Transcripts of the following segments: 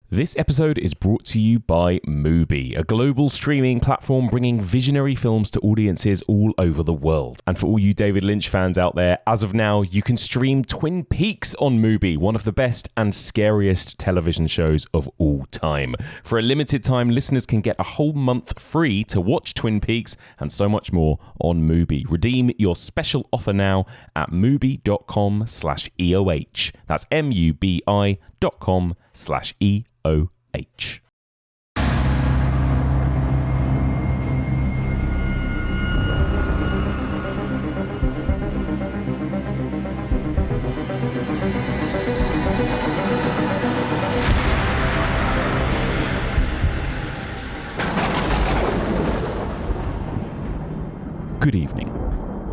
This episode is brought to you by Mubi, a global streaming platform bringing visionary films to audiences all over the world. And for all you David Lynch fans out there, as of now, you can stream Twin Peaks on Mubi, one of the best and scariest television shows of all time. For a limited time, listeners can get a whole month free to watch Twin Peaks and so much more on Mubi. Redeem your special offer now at mubi.com/EOH. That's mubi.com/EOH. Good evening.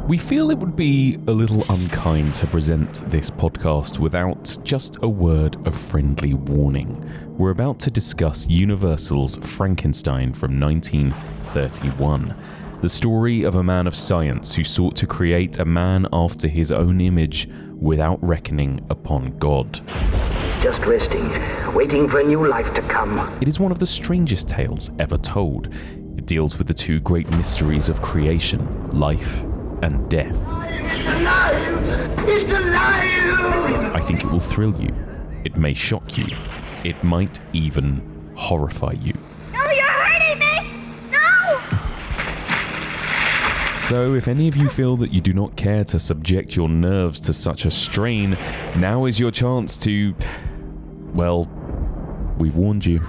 We feel it would be a little unkind to present this podcast without just a word of friendly warning. We're about to discuss Universal's Frankenstein from 1931, the story of a man of science who sought to create a man after his own image without reckoning upon God. He's just resting, waiting for a new life to come. It is one of the strangest tales ever told. It deals with the two great mysteries of creation, life and death. It's alive! It's alive! I think it will thrill you. It may shock you. It might even horrify you. No, you're hurting me! No! So if any of you feel that you do not care to subject your nerves to such a strain, now is your chance to... well, we've warned you.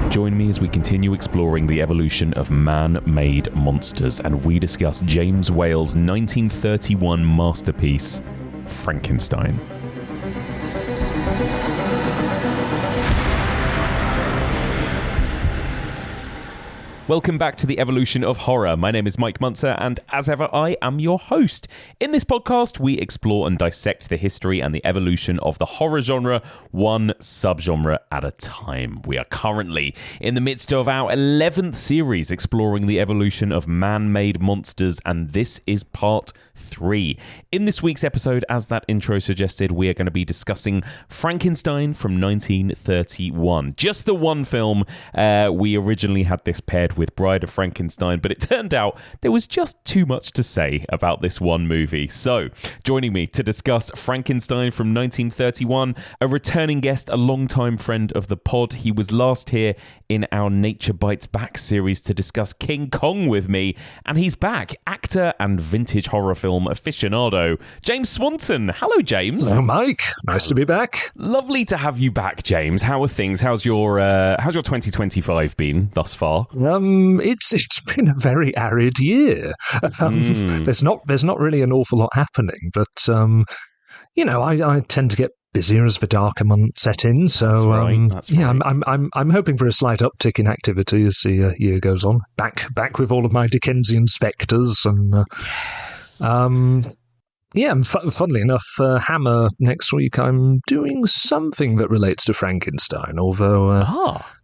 Join me as we continue exploring the evolution of man-made monsters, and we discuss James Whale's 1931 masterpiece, Frankenstein. Welcome back to the evolution of horror. My name is Mike Muncer, and as ever, I am your host. In this podcast, we explore and dissect the history and the evolution of the horror genre, one subgenre at a time. We are currently in the midst of our 11th series exploring the evolution of man-made monsters, and this is part 3. In this week's episode, as that intro suggested, we are going to be discussing Frankenstein from 1931. Just the one film. We originally had this paired with Bride of Frankenstein, but it turned out there was just too much to say about this one movie. So, joining me to discuss Frankenstein from 1931, a returning guest, a longtime friend of the pod. He was last here in our Nature Bites Back series to discuss King Kong with me, and he's back. Actor and vintage horror film aficionado, James Swanton. Hello, James. Hello, Mike. Nice to be back. Lovely to have you back, James. How are things? How's your 2025 been thus far? It's been a very arid year. There's not really an awful lot happening, but I tend to get busier as the darker months set in. So That's right. Yeah, I'm hoping for a slight uptick in activity as the year goes on. Back with all of my Dickensian spectres and. And funnily enough, Hammer next week I'm doing something that relates to Frankenstein, although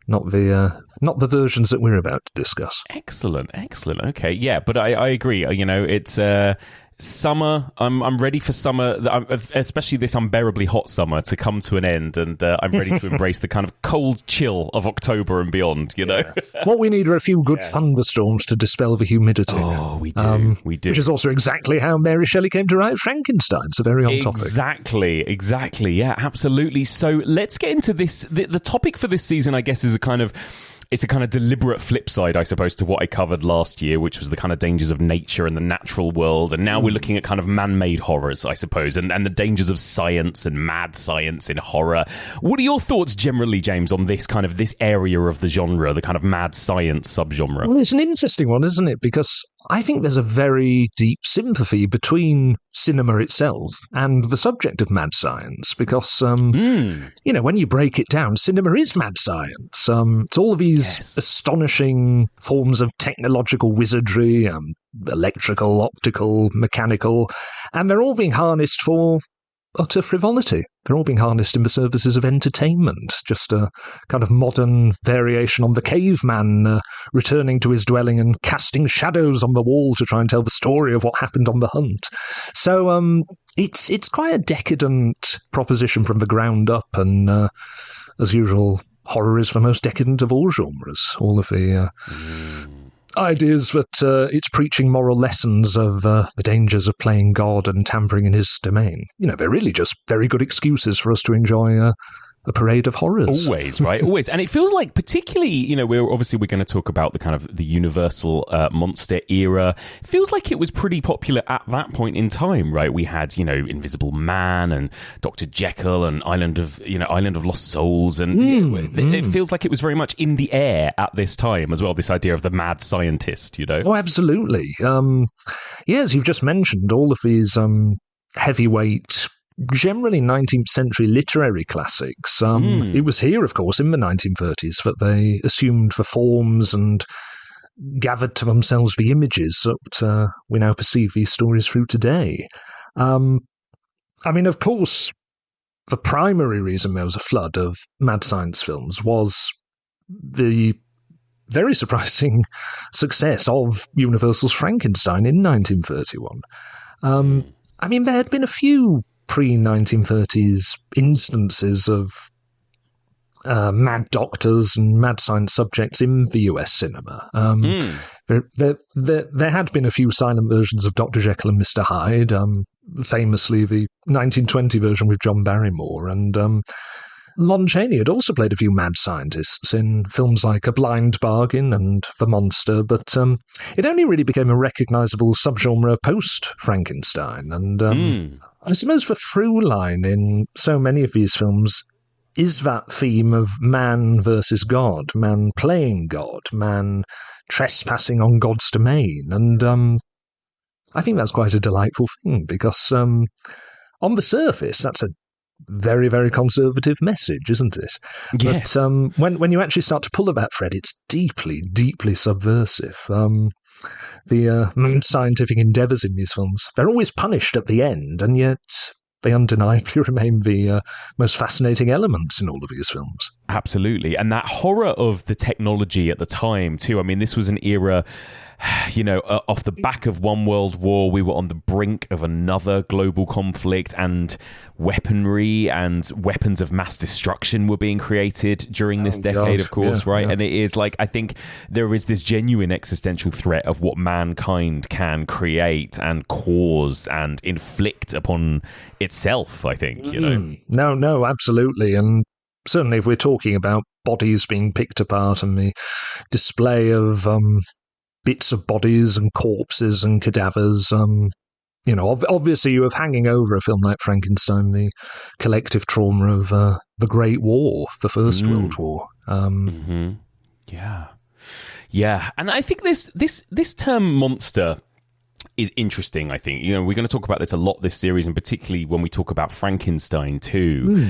not the versions that we're about to discuss. Excellent. Okay, yeah, but I agree. It's summer. I'm ready for summer, especially this unbearably hot summer, to come to an end, and I'm ready to embrace the kind of cold chill of October and beyond. You know, what we need are a few good thunderstorms to dispel the humidity. Oh, we do. Which is also exactly how Mary Shelley came to write Frankenstein. So very on topic. Exactly. Yeah, absolutely. So let's get into this. The topic for this season, I guess, is a kind of deliberate flip side, I suppose, to what I covered last year, which was the kind of dangers of nature and the natural world. And now we're looking at kind of man-made horrors, I suppose, and the dangers of science and mad science in horror. What are your thoughts generally, James, on this area of the genre, the kind of mad science subgenre? Well, it's an interesting one, isn't it? Because I think there's a very deep sympathy between cinema itself and the subject of mad science, because, when you break it down, cinema is mad science. It's all of these astonishing forms of technological wizardry, electrical, optical, mechanical, and they're all being harnessed for utter frivolity. They're all being harnessed in the services of entertainment, just a kind of modern variation on the caveman returning to his dwelling and casting shadows on the wall to try and tell the story of what happened on the hunt. So it's quite a decadent proposition from the ground up, and as usual, horror is the most decadent of all genres. All of the ideas that it's preaching moral lessons of the dangers of playing God and tampering in his domain. They're really just very good excuses for us to enjoy a parade of horrors. Always, right? Always. And it feels like particularly, we're going to talk about the kind of the Universal monster era. It feels like it was pretty popular at that point in time, right? We had, Invisible Man and Dr. Jekyll and Island of Lost Souls. And it feels like it was very much in the air at this time as well, this idea of the mad scientist, Oh, absolutely. As you've just mentioned, all of these heavyweight, generally 19th century literary classics. It was here, of course, in the 1930s that they assumed the forms and gathered to themselves the images that we now perceive these stories through today. Of course, the primary reason there was a flood of mad science films was the very surprising success of Universal's Frankenstein in 1931. There had been a few pre-1930s instances of mad doctors and mad science subjects in the US cinema. There had been a few silent versions of Dr. Jekyll and Mr. Hyde, famously the 1920 version with John Barrymore, and Lon Chaney had also played a few mad scientists in films like A Blind Bargain and The Monster, but it only really became a recognisable subgenre post-Frankenstein, and I suppose the through line in so many of these films is that theme of man versus God, man playing God, man trespassing on God's domain, and I think that's quite a delightful thing, because on the surface, that's a very, very conservative message, isn't it? Yes. But when you actually start to pull at that thread, it's deeply, deeply subversive. The scientific endeavours in these films, they're always punished at the end, and yet they undeniably remain the most fascinating elements in all of these films. Absolutely. And that horror of the technology at the time, too. This was an era, off the back of one world war, we were on the brink of another global conflict, and weaponry and weapons of mass destruction were being created during this decade, of course, right? Yeah. And it is like, I think there is this genuine existential threat of what mankind can create and cause and inflict upon itself, I think, No, absolutely. And certainly if we're talking about bodies being picked apart and the display of bits of bodies and corpses and cadavers, obviously you have hanging over a film like Frankenstein the collective trauma of the Great War, the First World War. Yeah. And I think this term monster is interesting, I think. We're going to talk about this a lot this series, and particularly when we talk about Frankenstein too.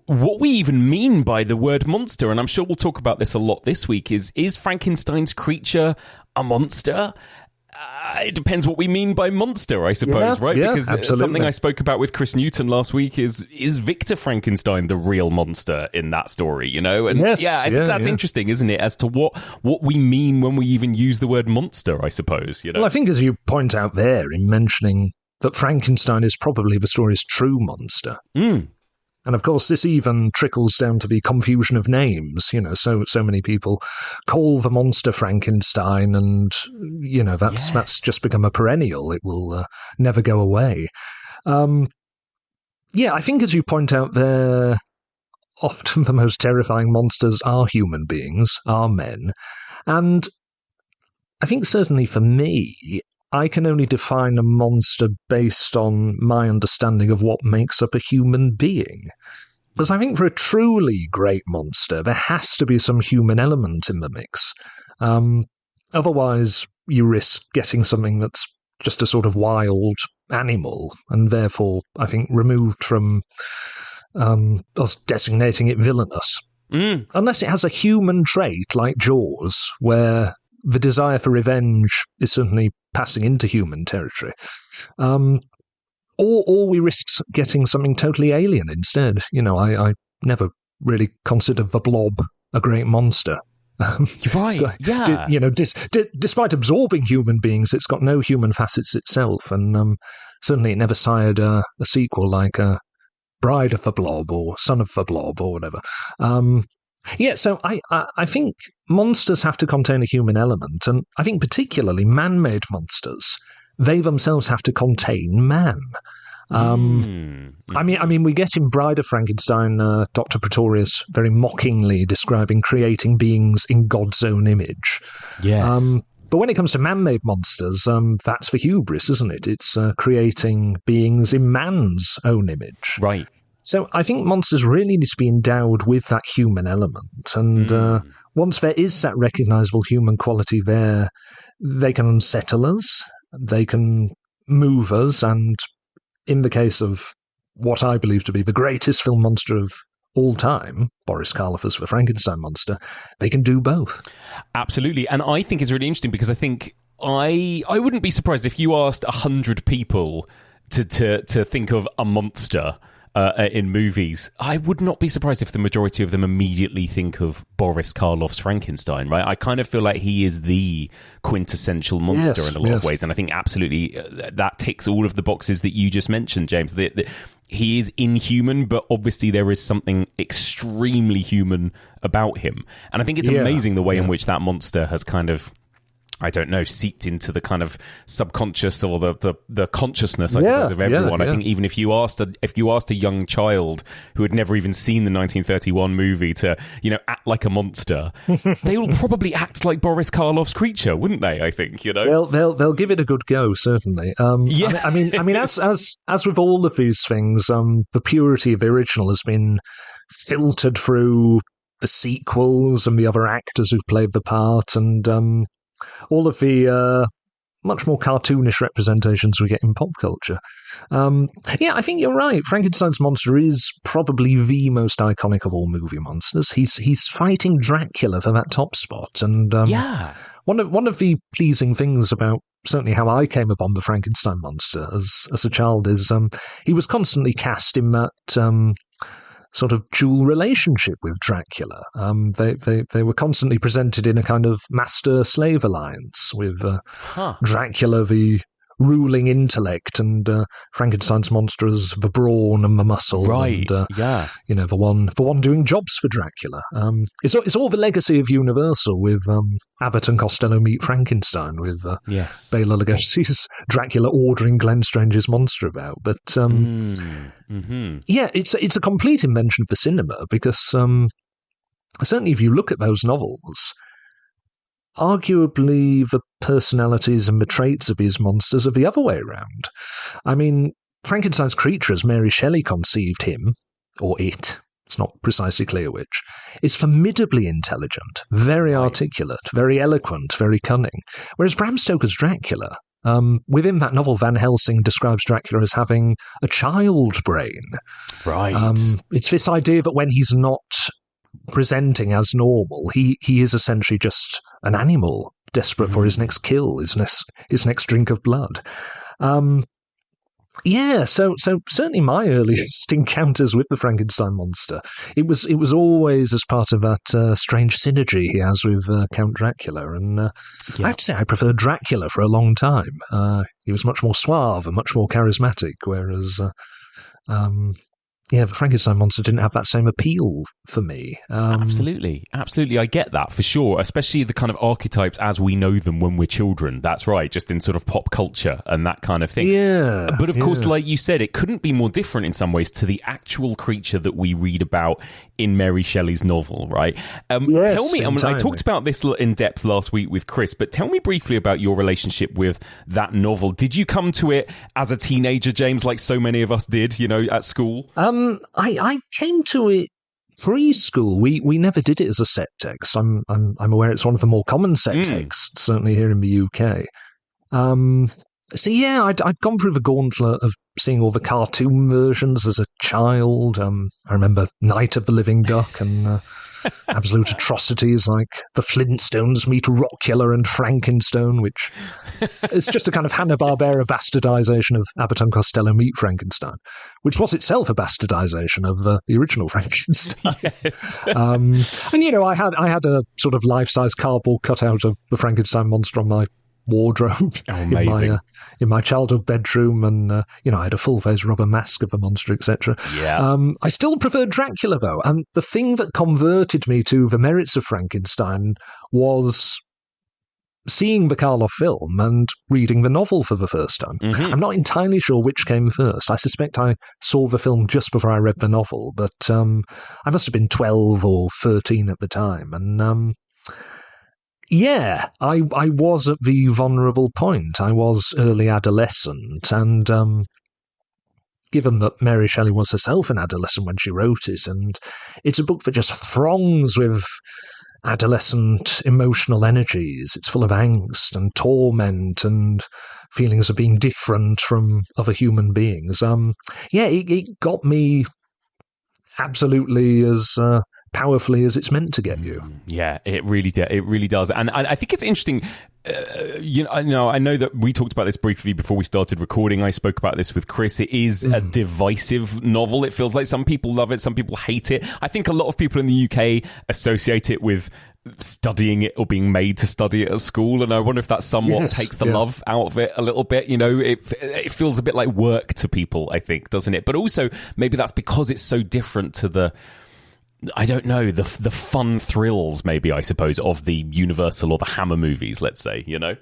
What we even mean by the word monster, and I'm sure we'll talk about this a lot this week, is Frankenstein's creature a monster? It depends what we mean by monster, I suppose, right? Yeah, because absolutely. Something I spoke about with Chris Newton last week is Victor Frankenstein the real monster in that story, And yes, I think that's interesting, isn't it, as to what we mean when we even use the word monster, I suppose, Well, I think as you point out there in mentioning that Frankenstein is probably the story's true monster. And of course, this even trickles down to the confusion of names. So many people call the monster Frankenstein, and that's just become a perennial. It will never go away. I think as you point out there, often the most terrifying monsters are human beings, are men, and I think certainly for me, I can only define a monster based on my understanding of what makes up a human being. Because I think for a truly great monster, there has to be some human element in the mix. Otherwise, you risk getting something that's just a sort of wild animal, and therefore, I think, removed from us designating it villainous. Unless it has a human trait like Jaws, where the desire for revenge is certainly passing into human territory. or we risk getting something totally alien instead. I never really considered the Blob a great monster. Right, yeah. Despite absorbing human beings, it's got no human facets itself, and certainly it never sired a sequel like Bride of the Blob or Son of the Blob or whatever. So I think monsters have to contain a human element, and I think particularly man-made monsters, they themselves have to contain man. I mean, we get in Bride of Frankenstein, Dr. Pretorius very mockingly describing creating beings in God's own image. Yes. But when it comes to man-made monsters, that's the hubris, isn't it? It's creating beings in man's own image. Right. So I think monsters really need to be endowed with that human element. And once there is that recognisable human quality there, they can unsettle us, they can move us, and in the case of what I believe to be the greatest film monster of all time, Boris Karloff's The Frankenstein Monster, they can do both. Absolutely. And I think it's really interesting because I think I wouldn't be surprised if you asked 100 people to think of a monster in movies. I would not be surprised if the majority of them immediately think of Boris Karloff's Frankenstein, right? I kind of feel like he is the quintessential monster in a lot of ways, and I think absolutely that ticks all of the boxes that you just mentioned, James. He is inhuman, but obviously there is something extremely human about him. And I think it's amazing the way in which that monster has kind of, I don't know, seeped into the kind of subconscious or the consciousness, I suppose, of everyone. I think even if you asked a young child who had never even seen the 1931 movie to, act like a monster, they will probably act like Boris Karloff's creature, wouldn't they? I think, They'll give it a good go, certainly. I mean, as with all of these things, the purity of the original has been filtered through the sequels and the other actors who've played the part, and all of the much more cartoonish representations we get in pop culture. I think you're right. Frankenstein's monster is probably the most iconic of all movie monsters. He's fighting Dracula for that top spot, and one of the pleasing things about certainly how I came upon the Frankenstein monster as a child is he was constantly cast in that sort of dual relationship with Dracula. They were constantly presented in a kind of master-slave alliance with Dracula, the ruling intellect, and Frankenstein's monster as the brawn and the muscle. Right, and, the one doing jobs for Dracula. It's all the legacy of Universal with Abbott and Costello Meet Frankenstein, with Bela Lugosi's Dracula ordering Glenn Strange's monster about. But it's a complete invention for cinema, because certainly if you look at those novels, arguably the personalities and the traits of his monsters are the other way around. I mean, Frankenstein's creature, as Mary Shelley conceived him, or it's not precisely clear which, is formidably intelligent, very articulate, very eloquent, very cunning. Whereas Bram Stoker's Dracula, within that novel, Van Helsing describes Dracula as having a child brain. Right. It's this idea that when he's not presenting as normal, he is essentially just an animal, desperate for his next kill, his next drink of blood. So certainly my earliest encounters with the Frankenstein monster, it was always as part of that strange synergy he has with Count Dracula, and I have to say I preferred Dracula for a long time. He was much more suave and much more charismatic, whereas the Frankenstein monster didn't have that same appeal for me. Absolutely. I get that, for sure, especially the kind of archetypes as we know them when we're children. That's right, just in sort of pop culture and that kind of thing. Yeah. But of course, like you said, it couldn't be more different in some ways to the actual creature that we read about in Mary Shelley's novel, right? Tell me, I talked about this in depth last week with Chris, but tell me briefly about your relationship with that novel. Did you come to it as a teenager, James, like so many of us did, at school? I came to it preschool. We never did it as a set text. I'm aware it's one of the more common set texts, certainly here in the UK. I'd gone through the gauntlet of seeing all the cartoon versions as a child. I remember Night of the Living Duck and absolute atrocities like the Flintstones meet Rockula and Frankenstein, which is just a kind of Hanna-Barbera bastardization of Abbott and Costello meet Frankenstein, which was itself a bastardization of the original Frankenstein. Yes. And, you know, I had a sort of life-size cardboard cutout of the Frankenstein monster on my wardrobe in my childhood bedroom, and you know, I had a full-face rubber mask of the monster, etc. Yeah. I still preferred Dracula, though, and the thing that converted me to the merits of Frankenstein was seeing the Karloff film and reading the novel for the first time. Mm-hmm. I'm not entirely sure which came first. I suspect I saw the film just before I read the novel, but I must have been 12 or 13 at the time, and yeah, I was at the vulnerable point. I was early adolescent, and given that Mary Shelley was herself an adolescent when she wrote it, and it's a book that just throngs with adolescent emotional energies. It's full of angst and torment and feelings of being different from other human beings. Yeah, it got me absolutely as powerfully as it's meant to get you. Yeah, it really does. And I think it's interesting. I know that we talked about this briefly before we started recording. I spoke about this with Chris. It is a divisive novel. It feels like some people love it, some people hate it. I think a lot of people in the UK associate it with studying it or being made to study it at school, and I wonder if that somewhat takes the love out of it a little bit. You know, it feels a bit like work to people, I think, doesn't it? But also maybe that's because it's so different to the, I don't know, the fun thrills, maybe, I suppose, of the Universal or the Hammer movies, let's say, you know?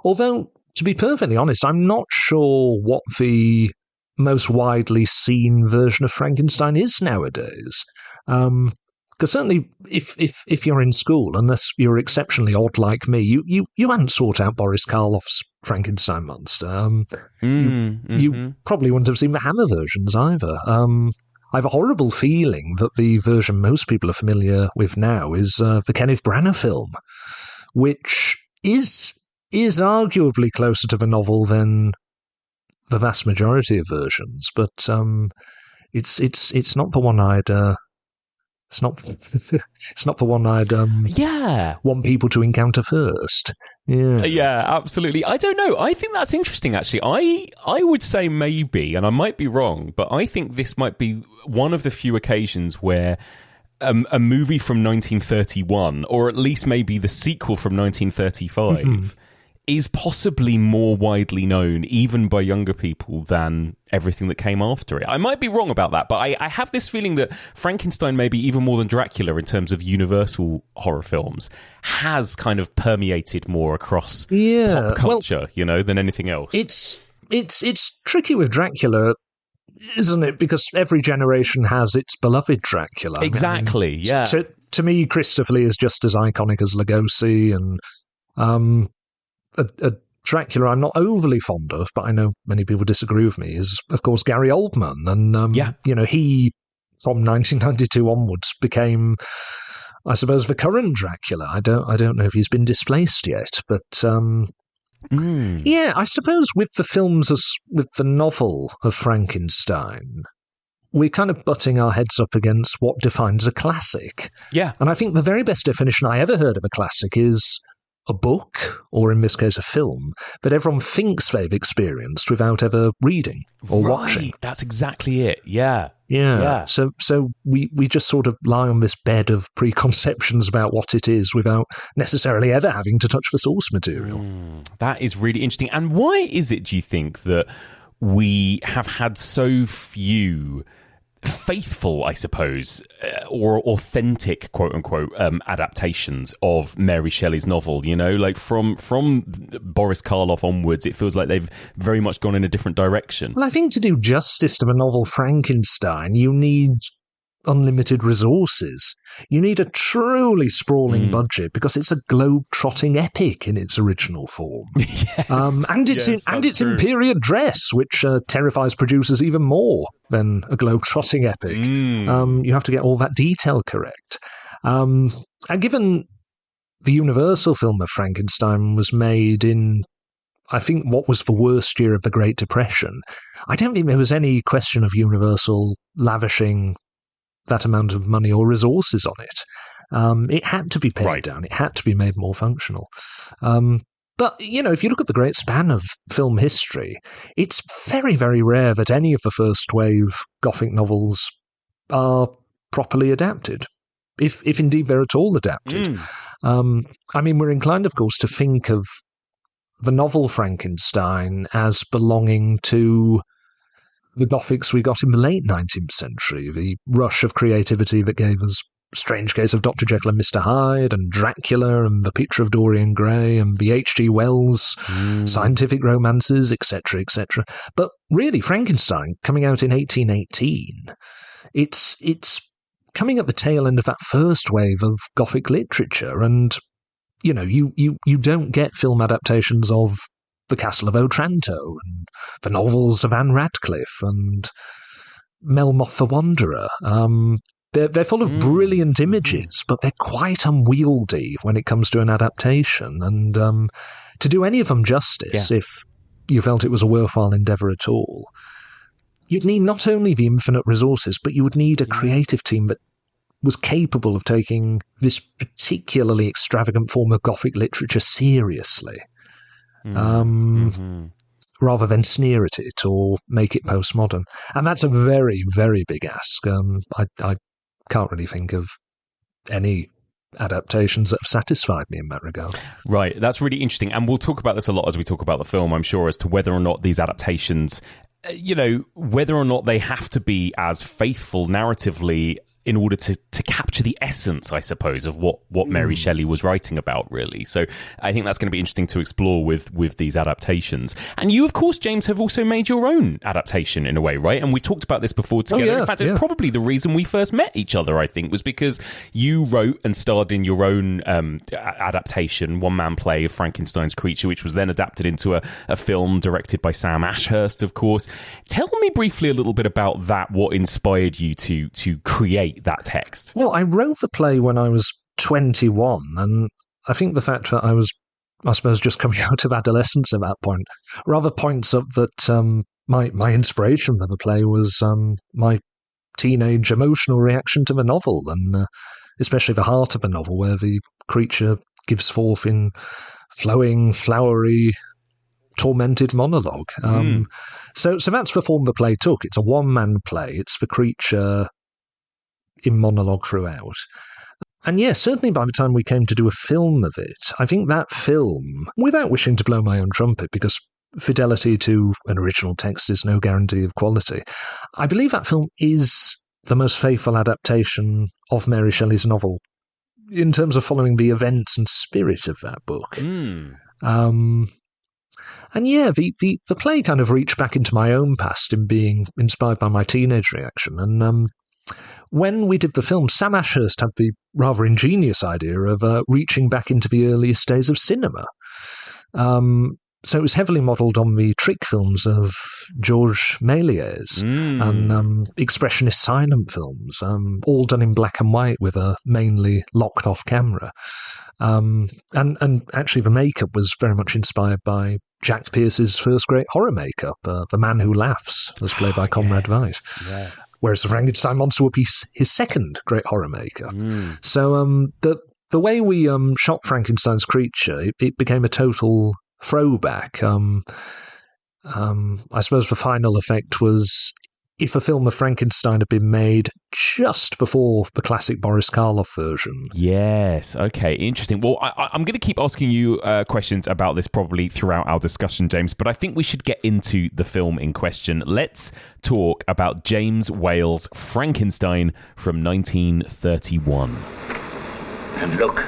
Although, to be perfectly honest, I'm not sure what the most widely seen version of Frankenstein is nowadays. Because certainly, if you're in school, unless you're exceptionally odd like me, you hadn't sought out Boris Karloff's Frankenstein monster. You probably wouldn't have seen the Hammer versions either. I have a horrible feeling that the version most people are familiar with now is the Kenneth Branagh film, which is arguably closer to the novel than the vast majority of versions, but it's not the one I'd it's not the one I'd want people to encounter first. Yeah, absolutely. I don't know. I think that's interesting, actually. I would say maybe, and I might be wrong, but I think this might be one of the few occasions where a movie from 1931, or at least maybe the sequel from 1935, is possibly more widely known, even by younger people, than everything that came after it. I might be wrong about that, but I have this feeling that Frankenstein, maybe even more than Dracula in terms of universal horror films, has kind of permeated more across pop culture, than anything else. It's tricky with Dracula, isn't it? Because every generation has its beloved Dracula. Exactly, yeah. To me, Christopher Lee is just as iconic as Lugosi, and a Dracula I'm not overly fond of, but I know many people disagree with me, is, of course, Gary Oldman. And, he, from 1992 onwards, became, I suppose, the current Dracula. I don't know if he's been displaced yet, but yeah, I suppose with the films as with the novel of Frankenstein, we're kind of butting our heads up against what defines a classic. Yeah. And I think the very best definition I ever heard of a classic is a book, or in this case a film, that everyone thinks they've experienced without ever reading or watching. That's exactly it. Yeah. So we just sort of lie on this bed of preconceptions about what it is without necessarily ever having to touch the source material. That is really interesting. And why is it, do you think, that we have had so few faithful, I suppose, or authentic, quote unquote, adaptations of Mary Shelley's novel? Like from Boris Karloff onwards, it feels like they've very much gone in a different direction. Well, I think to do justice to the novel Frankenstein, you need unlimited resources. You need a truly sprawling budget, because it's a globe-trotting epic in its original form. It's in period dress, which terrifies producers even more than a globe-trotting epic. You have to get all that detail correct. And given the Universal film of Frankenstein was made in, I think, what was the worst year of the Great Depression, I don't think there was any question of Universal lavishing that amount of money or resources on it. It had to be pared down. It had to be made more functional. But, if you look at the great span of film history, it's very, very rare that any of the first wave Gothic novels are properly adapted, if indeed they're at all adapted. We're inclined, of course, to think of the novel Frankenstein as belonging to the Gothics we got in the late 19th century, the rush of creativity that gave us Strange Case of Dr. Jekyll and Mr. Hyde, and Dracula, and The Picture of Dorian Gray, and the H.G. Wells scientific romances, etc., etc. But really, Frankenstein, coming out in 1818, it's coming at the tail end of that first wave of Gothic literature, and you don't get film adaptations of The Castle of Otranto, and the novels of Anne Radcliffe, and Melmoth the Wanderer. They're full of brilliant images, but they're quite unwieldy when it comes to an adaptation. And to do any of them justice, if you felt it was a worthwhile endeavour at all, you'd need not only the infinite resources, but you would need a creative team that was capable of taking this particularly extravagant form of Gothic literature seriously, rather than sneer at it or make it postmodern. And that's a very, very big ask. I can't really think of any adaptations that have satisfied me in that regard. Right, that's really interesting. And we'll talk about this a lot as we talk about the film, I'm sure, as to whether or not these adaptations, whether or not they have to be as faithful narratively in order to capture the essence, I suppose, of what Mary Shelley was writing about, really. So I think that's going to be interesting to explore with these adaptations. And you, of course, James, have also made your own adaptation in a way, right? And we've talked about this before together. In fact, it's probably the reason we first met each other, I think, was because you wrote and starred in your own adaptation, one-man play of Frankenstein's creature, which was then adapted into a film directed by Sam Ashurst, of course. Tell me briefly a little bit about that, what inspired you to create that text. Well, I wrote the play when I was 21, and I think the fact that I was, I suppose, just coming out of adolescence at that point rather points up that my inspiration for the play was my teenage emotional reaction to the novel, and especially the heart of the novel, where the creature gives forth in flowing, flowery, tormented monologue. So that's the form the play took. It's a one-man play. It's the creature in monologue throughout. And yes, certainly by the time we came to do a film of it, I think that film, without wishing to blow my own trumpet, because fidelity to an original text is no guarantee of quality, I believe that film is the most faithful adaptation of Mary Shelley's novel in terms of following the events and spirit of that book. And yeah, the play kind of reached back into my own past in being inspired by my teenage reaction. And when we did the film, Sam Ashurst had the rather ingenious idea of reaching back into the earliest days of cinema. So it was heavily modelled on the trick films of Georges Méliès and expressionist silent films, all done in black and white with a mainly locked-off camera. And actually the makeup was very much inspired by Jack Pierce's first great horror makeup, The Man Who Laughs, as played by Conrad Veidt. Yes. Whereas the Frankenstein monster would be his second great horror makeup. So the way we shot Frankenstein's creature, it became a total throwback. I suppose the final effect was if a film of Frankenstein had been made just before the classic Boris Karloff version. Yes, okay, interesting. Well, I'm going to keep asking you questions about this probably throughout our discussion, James, but I think we should get into the film in question. Let's talk about James Whale's Frankenstein from 1931. And look,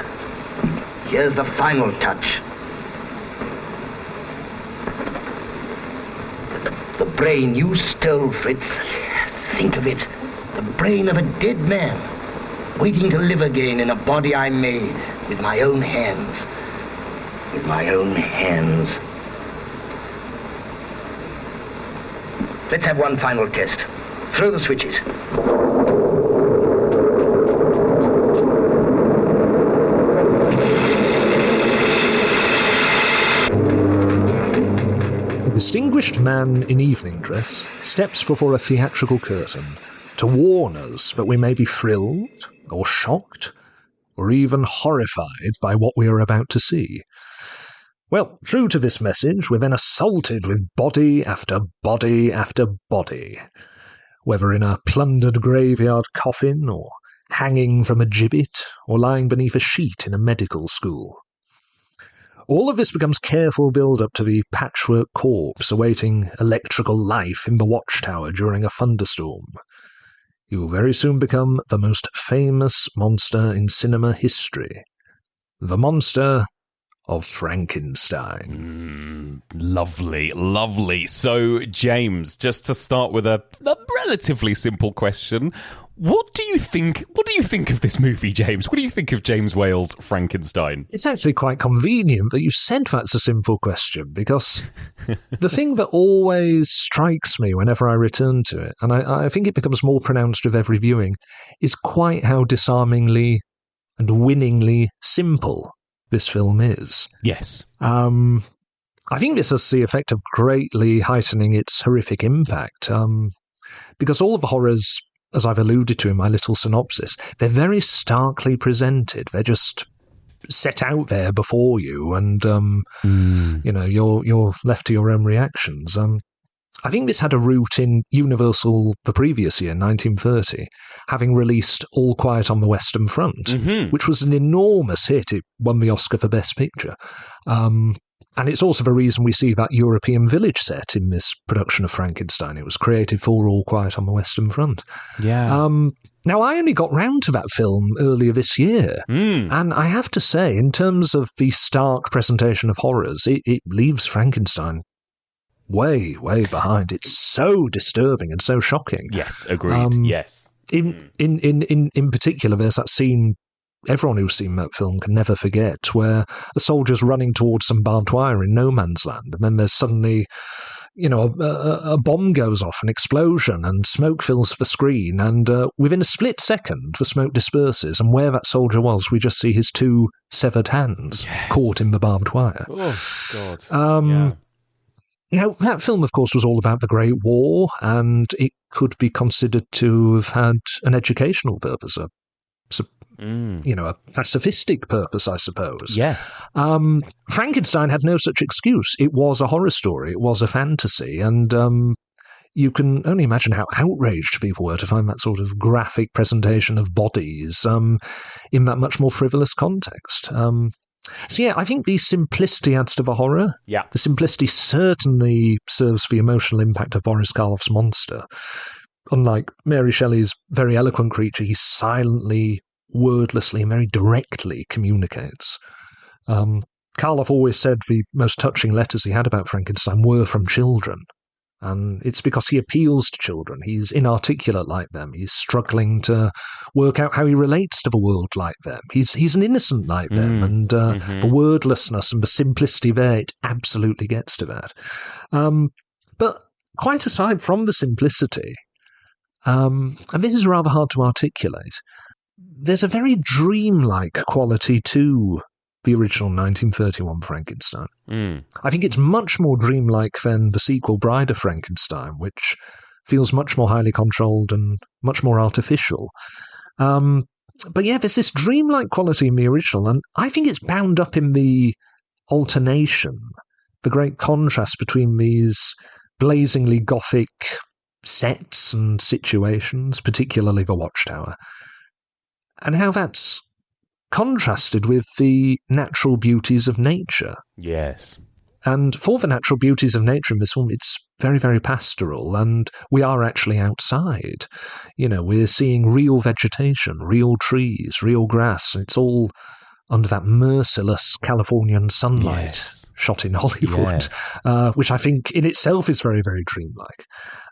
here's the final touch. The brain you stole, Fritz. Yes, think of it. The brain of a dead man, waiting to live again in a body I made with my own hands. With my own hands. Let's have one final test. Throw the switches. A distinguished man in evening dress steps before a theatrical curtain to warn us that we may be thrilled or shocked or even horrified by what we are about to see. Well, true to this message, we're then assaulted with body after body after body, whether in a plundered graveyard coffin or hanging from a gibbet or lying beneath a sheet in a medical school. All of this becomes careful build-up to the patchwork corpse awaiting electrical life in the watchtower during a thunderstorm. He will very soon become the most famous monster in cinema history. The monster of Frankenstein. Lovely, lovely. So, James, just to start with a relatively simple question, what do you think of this movie, James? What do you think of James Whale's Frankenstein? It's actually quite convenient that you said that's a simple question, because the thing that always strikes me whenever I return to it, and I think it becomes more pronounced with every viewing, is quite how disarmingly and winningly simple this film is. Yes. I think this has the effect of greatly heightening its horrific impact, because all of the horrors, as I've alluded to in my little synopsis, they're very starkly presented. They're just set out there before you, and you're left to your own reactions. I think this had a root in Universal the previous year, 1930, having released All Quiet on the Western Front, which was an enormous hit. It won the Oscar for Best Picture. And it's also the reason we see that European village set in this production of Frankenstein. It was created for All Quiet on the Western Front. Yeah. Now, I only got round to that film earlier this year, and I have to say, in terms of the stark presentation of horrors, it leaves Frankenstein way, way behind. It's so disturbing and so shocking. Yes, agreed. Yes. In particular, there's that scene everyone who's seen that film can never forget, where a soldier's running towards some barbed wire in no man's land, and then there's suddenly, a bomb goes off, an explosion, and smoke fills the screen, and within a split second, the smoke disperses, and where that soldier was, we just see his two severed hands caught in the barbed wire. Oh, God. Now, that film, of course, was all about the Great War, and it could be considered to have had an educational purpose, a pacifistic purpose, I suppose. Yes. Frankenstein had no such excuse. It was a horror story. It was a fantasy, and you can only imagine how outraged people were to find that sort of graphic presentation of bodies in that much more frivolous context. So yeah, I think the simplicity adds to the horror. Yeah. The simplicity certainly serves for the emotional impact of Boris Karloff's monster. Unlike Mary Shelley's very eloquent creature, he silently, wordlessly, and very directly communicates. Karloff always said the most touching letters he had about Frankenstein were from children. And it's because he appeals to children. He's inarticulate like them. He's struggling to work out how he relates to the world like them. He's an innocent like them. And the wordlessness and the simplicity there, it absolutely gets to that. But quite aside from the simplicity, and this is rather hard to articulate, there's a very dreamlike quality to the original 1931 Frankenstein. I think it's much more dreamlike than the sequel Bride of Frankenstein, which feels much more highly controlled and much more artificial. But yeah, there's this dreamlike quality in the original, and I think it's bound up in the alternation, the great contrast between these blazingly gothic sets and situations, particularly the Watchtower, and how that's contrasted with the natural beauties of nature. Yes. And for the natural beauties of nature in this film, it's very, very pastoral, and we are actually outside. We're seeing real vegetation, real trees, real grass, and it's all under that merciless Californian sunlight shot in Hollywood, which I think in itself is very, very dreamlike.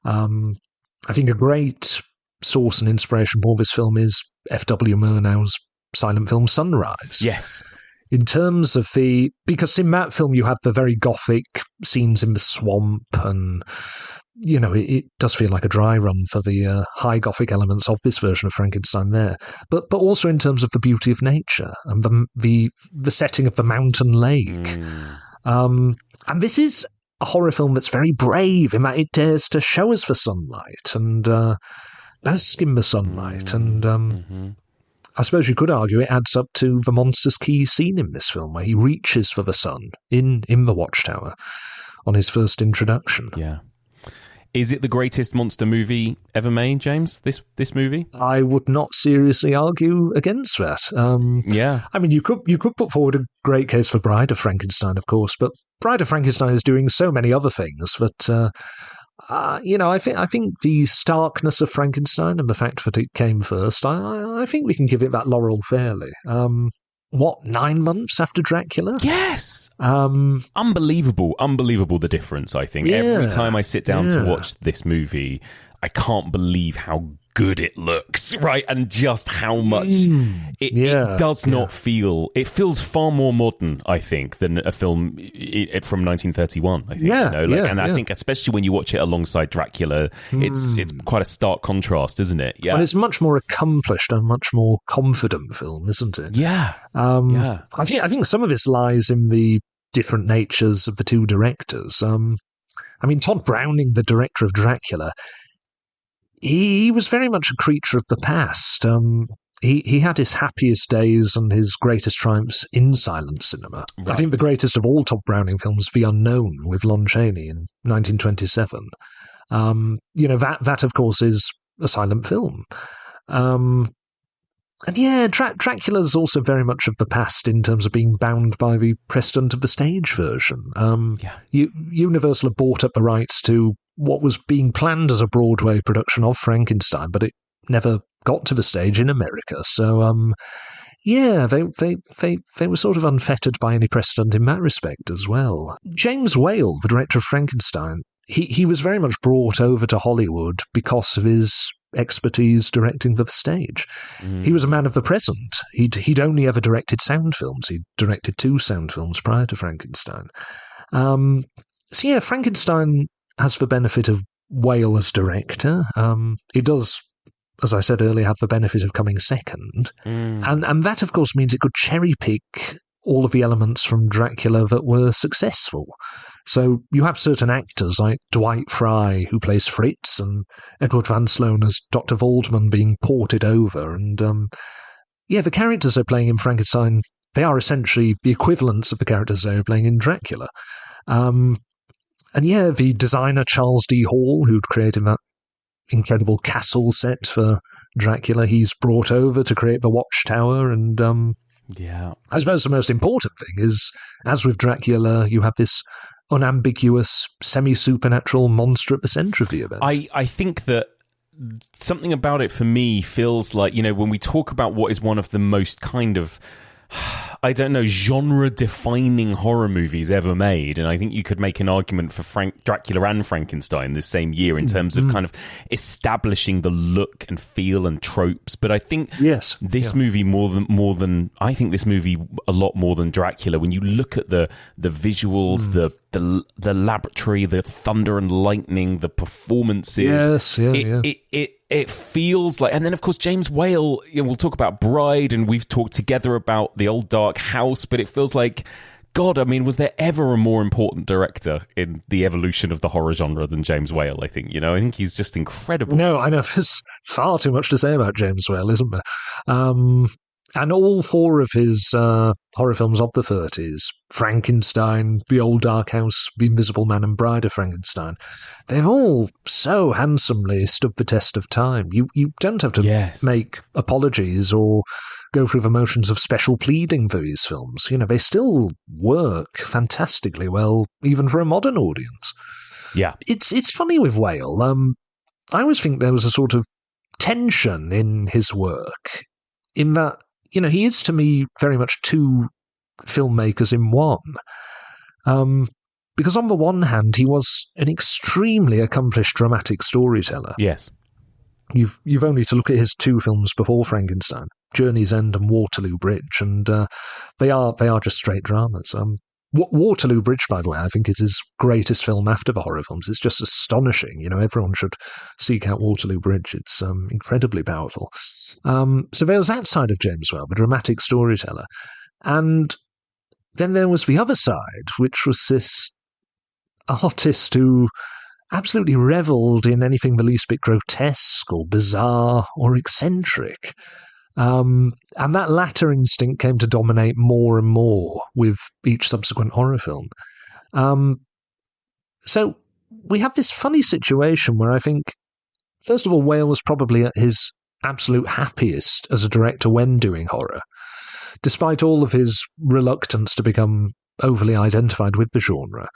I think a great source and inspiration for this film is F.W. Murnau's silent film Sunrise. Yes. In terms of because in that film you have the very gothic scenes in the swamp, and it does feel like a dry run for the high gothic elements of this version of Frankenstein there, but also in terms of the beauty of nature and the setting of the mountain lake. And this is a horror film that's very brave in that it dares to show us the sunlight and bask in the sunlight. And I suppose you could argue it adds up to the monster's key scene in this film, where he reaches for the sun in the Watchtower on his first introduction. Yeah. Is it the greatest monster movie ever made, James, this movie? I would not seriously argue against that. Yeah. I mean, you could put forward a great case for Bride of Frankenstein, of course, but Bride of Frankenstein is doing so many other things that, I think the starkness of Frankenstein and the fact that it came first, I think we can give it that laurel fairly. 9 months after Dracula? Yes! Unbelievable the difference, I think. Yeah. Every time I sit down to watch this movie, I can't believe how good it looks, right? And just how much it does not feel... It feels far more modern, I think, than a film from 1931, I think. I think especially when you watch it alongside Dracula, it's quite a stark contrast, isn't it? Yeah. And it's much more accomplished and much more confident film, isn't it? Yeah. I think some of this lies in the different natures of the two directors. Todd Browning, the director of Dracula, he was very much a creature of the past. He had his happiest days and his greatest triumphs in silent cinema. Right. I think the greatest of all Todd Browning films, The Unknown, with Lon Chaney in 1927. That of course is a silent film. Dracula's also very much of the past in terms of being bound by the precedent of the stage version. Universal have bought up the rights to what was being planned as a Broadway production of Frankenstein, but it never got to the stage in America. So, they were sort of unfettered by any precedent in that respect as well. James Whale, the director of Frankenstein, he was very much brought over to Hollywood because of his expertise directing for the stage. He was a man of the present. He'd only ever directed sound films. He'd directed 2 sound films prior to Frankenstein. Frankenstein has the benefit of Whale as director. It does, as I said earlier, have the benefit of coming second. And that, of course, means it could cherry-pick all of the elements from Dracula that were successful. So you have certain actors like Dwight Fry, who plays Fritz, and Edward Van Sloan as Dr. Waldman being ported over. And, the characters they're playing in Frankenstein, they are essentially the equivalents of the characters they were playing in Dracula. The designer Charles D. Hall, who'd created that incredible castle set for Dracula, he's brought over to create the Watchtower. And I suppose the most important thing is, as with Dracula, you have this unambiguous, semi-supernatural monster at the centre of the event. I think that something about it for me feels like, when we talk about what is one of the most kind of, I don't know, genre-defining horror movies ever made, and I think you could make an argument for Dracula and Frankenstein this same year in terms of kind of establishing the look and feel and tropes. But I think this movie I think this movie a lot more than Dracula. When you look at the visuals, the laboratory, the thunder and lightning, the performances, it feels like, and then of course James Whale, we'll talk about Bride, and we've talked together about The Old Dark House, but it feels like, God, was there ever a more important director in the evolution of the horror genre than James Whale? I think, I think he's just incredible. No, I know, there's far too much to say about James Whale, isn't there? And all 4 of his horror films of the 30s, Frankenstein, The Old Dark House, The Invisible Man, and Bride of Frankenstein, they've all so handsomely stood the test of time. You don't have to make apologies or go through the motions of special pleading for these films. They still work fantastically well, even for a modern audience. Yeah. It's funny with Whale. I always think there was a sort of tension in his work, in that, he is to me very much 2 filmmakers in one. Because on the one hand, he was an extremely accomplished dramatic storyteller. Yes. You've only to look at his 2 films before Frankenstein, Journey's End and Waterloo Bridge, and they are just straight dramas. Waterloo Bridge, by the way, I think is his greatest film after the horror films. It's just astonishing. Everyone should seek out Waterloo Bridge. It's incredibly powerful. So there was that side of James Whale, the dramatic storyteller. And then there was the other side, which was this artist who absolutely revelled in anything the least bit grotesque or bizarre or eccentric. And that latter instinct came to dominate more and more with each subsequent horror film. So we have this funny situation where I think, first of all, Whale was probably at his absolute happiest as a director when doing horror, despite all of his reluctance to become overly identified with the genre,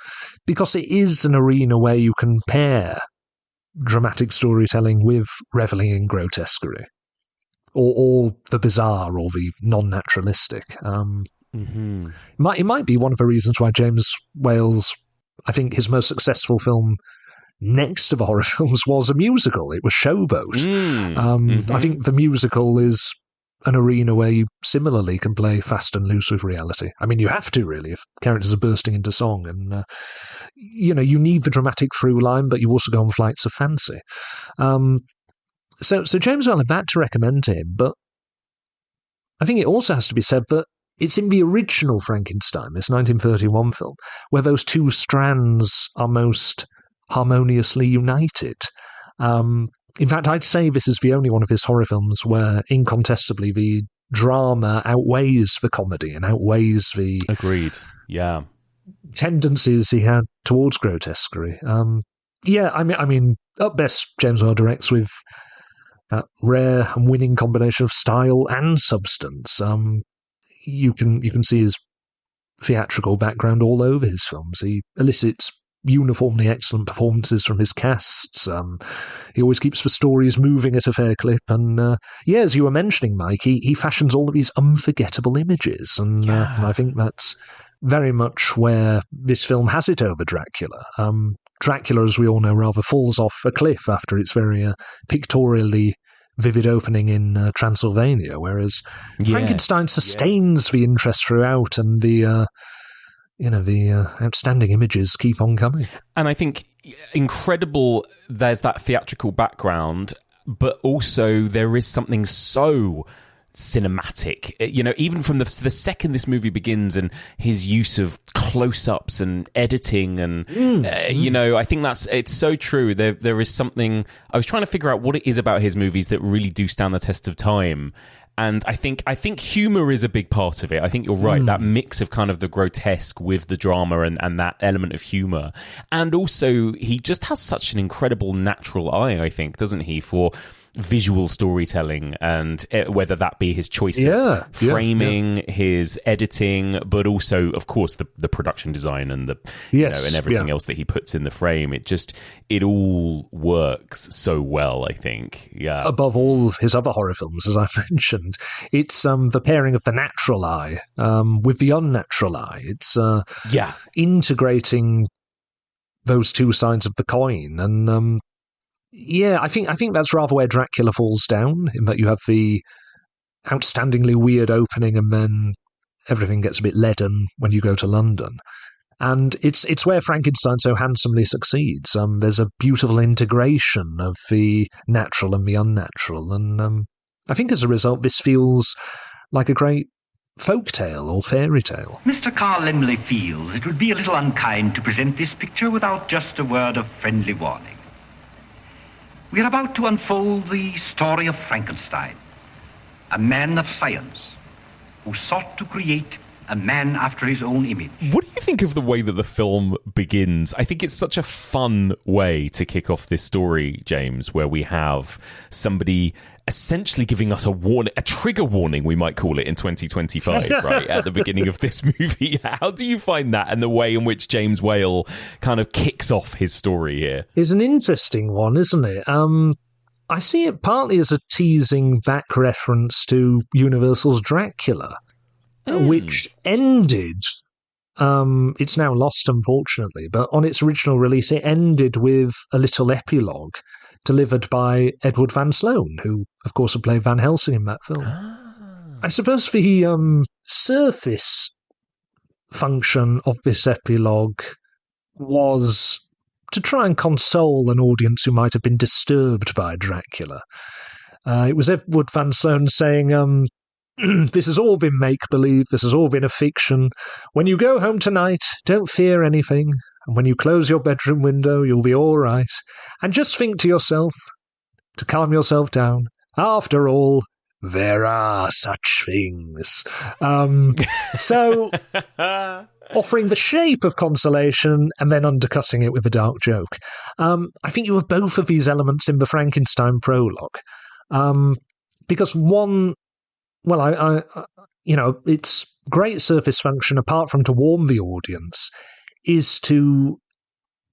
because it is an arena where you can pair dramatic storytelling with revelling in grotesquerie, or the bizarre or the non-naturalistic. It might be one of the reasons why James Whale's, I think his most successful film next to the horror films was a musical. It was Showboat. I think the musical is an arena where you similarly can play fast and loose with reality. I mean, you have to, really, if characters are bursting into song. And, you need the dramatic through line, but you also go on flights of fancy. So James Whale had that to recommend to him, but I think it also has to be said that it's in the original Frankenstein, this 1931 film, where those two strands are most harmoniously united. In fact, I'd say this is the only one of his horror films where, incontestably, the drama outweighs the comedy and outweighs the agreed, tendencies he had towards grotesquerie. I mean, at best, James Whale directs with that rare and winning combination of style and substance. You can see his theatrical background all over his films. He elicits uniformly excellent performances from his casts. He always keeps the stories moving at a fair clip. And as you were mentioning, Mike, he fashions all of these unforgettable images. And I think that's very much where this film has it over Dracula. Dracula, as we all know, rather falls off a cliff after its very pictorially vivid opening in Transylvania, whereas Frankenstein sustains the interest throughout, and the outstanding images keep on coming. And I think incredible, there's that theatrical background, but also there is something so cinematic, even from the second this movie begins, and his use of close-ups and editing, and I think it's so true. There is something, I was trying to figure out what it is about his movies that really do stand the test of time. And I think humor is a big part of it. I think you're right. That mix of kind of the grotesque with the drama and that element of humor. And also, he just has such an incredible natural eye, I think, doesn't he, for visual storytelling, and whether that be his choice of framing, his editing, but also, of course, the production design and and everything else that he puts in the frame. It all works so well, I think. Yeah. Above all of his other horror films, as I mentioned, it's the pairing of the natural eye with the unnatural eye. It's integrating those two sides of the coin, and I think that's rather where Dracula falls down, in that you have the outstandingly weird opening and then everything gets a bit leaden when you go to London. And it's where Frankenstein so handsomely succeeds. There's a beautiful integration of the natural and the unnatural. And I think as a result, this feels like a great folk tale or fairy tale. Mr. Carl Lemley feels it would be a little unkind to present this picture without just a word of friendly warning. We are about to unfold the story of Frankenstein, a man of science who sought to create a man after his own image. What do you think of the way that the film begins? I think it's such a fun way to kick off this story, James, where we have somebody essentially giving us a trigger warning, we might call it, in 2025, right, at the beginning of this movie. How do you find that, and the way in which James Whale kind of kicks off his story here? It's an interesting one, isn't it? I see it partly as a teasing back reference to Universal's Dracula, which ended, it's now lost, unfortunately, but on its original release, it ended with a little epilogue delivered by Edward Van Sloan, who, of course, had played Van Helsing in that film. I suppose the surface function of this epilogue was to try and console an audience who might have been disturbed by Dracula. It was Edward Van Sloan saying, this has all been make-believe, this has all been a fiction. When you go home tonight, don't fear anything. And when you close your bedroom window, you'll be all right. And just think to yourself, to calm yourself down, after all, there are such things. So, offering the shape of consolation and then undercutting it with a dark joke. I think you have both of these elements in the Frankenstein prologue. Because one, well, its great surface function, apart from to warn the audience, is to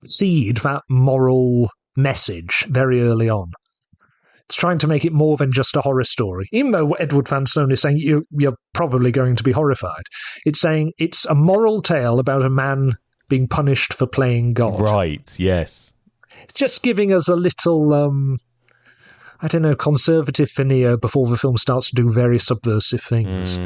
seed that moral message very early on. It's trying to make it more than just a horror story. Even though Edward Van Stone is saying you're probably going to be horrified, it's saying it's a moral tale about a man being punished for playing God. Right, yes. It's just giving us a little, conservative veneer before the film starts to do very subversive things.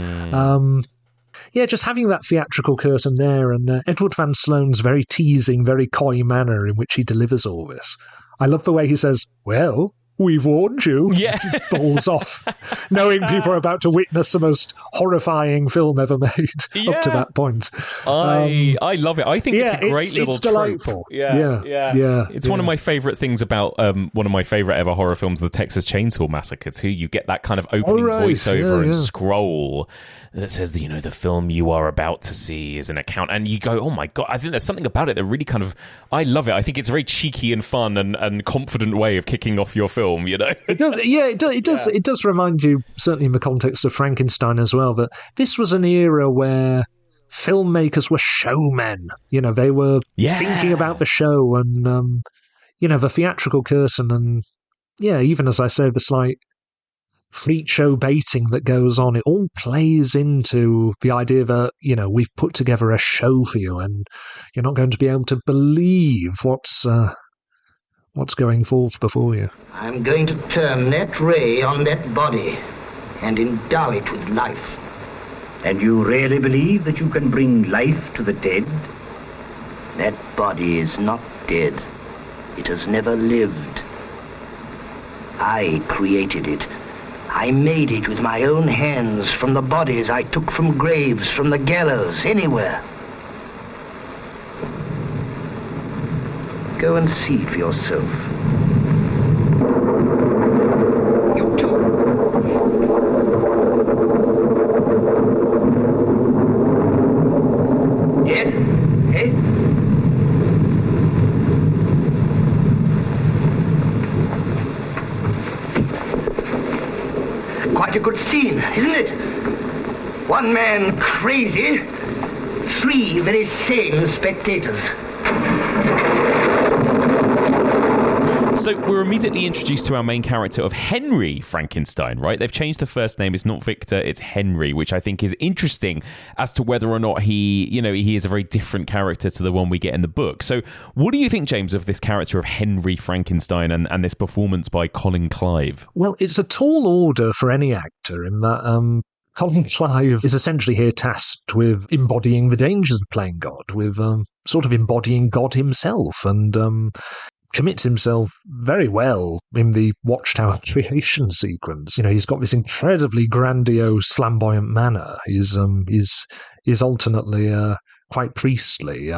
Just having that theatrical curtain there, and Edward Van Sloan's very teasing, very coy manner in which he delivers all this. I love the way he says, well, we've warned you. Yeah. Balls off, knowing people are about to witness the most horrifying film ever made up to that point. I love it. I think it's a great little it's delightful. trope. Yeah. It's one of my favourite things about one of my favourite ever horror films, The Texas Chainsaw Massacre, too. You get that kind of opening voiceover and scroll that says, the film you are about to see is an account. And you go, oh my God, I think there's something about it that really kind of, I love it. I think it's a very cheeky and fun and confident way of kicking off your film. It does remind you, certainly in the context of Frankenstein as well, that this was an era where filmmakers were showmen. They were thinking about the show and, the theatrical curtain and, even as I say, the slight freak show baiting that goes on, it all plays into the idea that, we've put together a show for you and you're not going to be able to believe what's going forth before you. I'm going to turn that ray on that body and endow it with life. And you really believe that you can bring life to the dead? That body is not dead. It has never lived. I created it. I made it with my own hands from the bodies I took from graves, from the gallows, anywhere. Go and see for yourself. You too. Dead? Eh? Quite a good scene, isn't it? One man crazy, 3 very sane spectators. So we're immediately introduced to our main character of Henry Frankenstein, right? They've changed the first name. It's not Victor, it's Henry, which I think is interesting as to whether or not he is a very different character to the one we get in the book. So what do you think, James, of this character of Henry Frankenstein and this performance by Colin Clive? Well, it's a tall order for any actor in that Colin Clive is essentially here tasked with embodying the dangers of playing God, with sort of embodying God himself, and commits himself very well in the Watchtower creation sequence. He's got this incredibly grandiose, flamboyant manner. He's alternately quite priestly.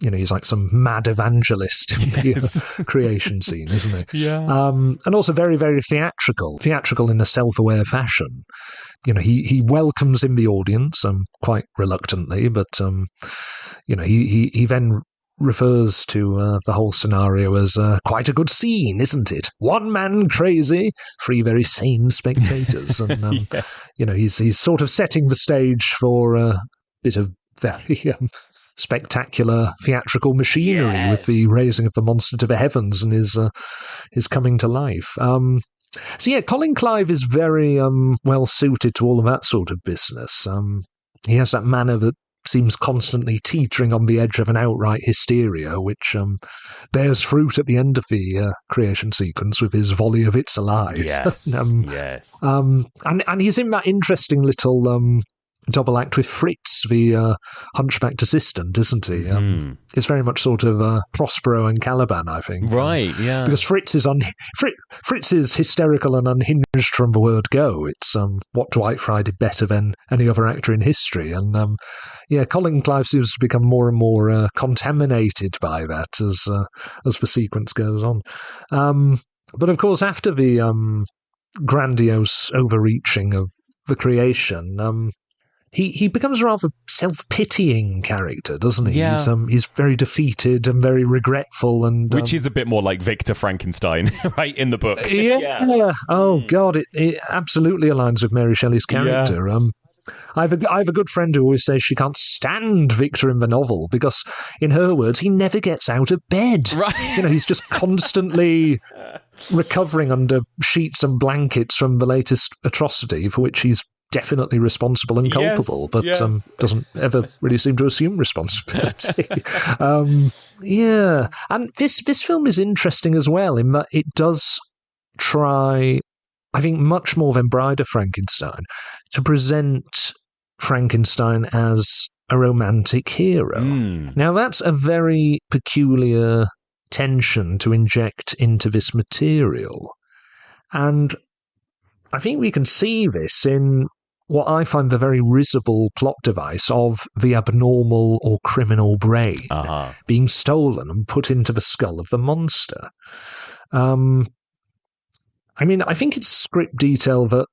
He's like some mad evangelist in the creation scene, isn't he? Yeah. And also very, very theatrical in a self-aware fashion. He welcomes in the audience, quite reluctantly, but he then refers to the whole scenario as quite a good scene, isn't it? One man crazy, 3 very sane spectators, and Yes. He's sort of setting the stage for a bit of very spectacular theatrical machinery with the raising of the monster to the heavens and his coming to life. Colin Clive is very well suited to all of that sort of business. He has that manner that seems constantly teetering on the edge of an outright hysteria, which bears fruit at the end of the creation sequence with his volley of "It's alive." Yes, yes. And he's in that interesting little double act with Fritz, the hunchbacked assistant, isn't he? It's very much sort of Prospero and Caliban, I think. Right, yeah. Because Fritz is hysterical and unhinged from the word go. It's what Dwight Fry did better than any other actor in history. And Colin Clive seems to become more and more contaminated by that as the sequence goes on. But of course, after the grandiose overreaching of the creation, he becomes a rather self-pitying character, doesn't he? Yeah. He's very defeated and very regretful, and which is a bit more like Victor Frankenstein, right, in the book. Yeah. Oh God, it absolutely aligns with Mary Shelley's character. Yeah. I have a good friend who always says she can't stand Victor in the novel because, in her words, he never gets out of bed. Right. He's just constantly recovering under sheets and blankets from the latest atrocity for which he's definitely responsible and culpable, but doesn't ever really seem to assume responsibility. And this film is interesting as well in that it does try, I think, much more than Bride of Frankenstein, to present Frankenstein as a romantic hero. Now, that's a very peculiar tension to inject into this material. And I think we can see this in what I find the very risible plot device of the abnormal or criminal brain being stolen and put into the skull of the monster. I think it's script detail that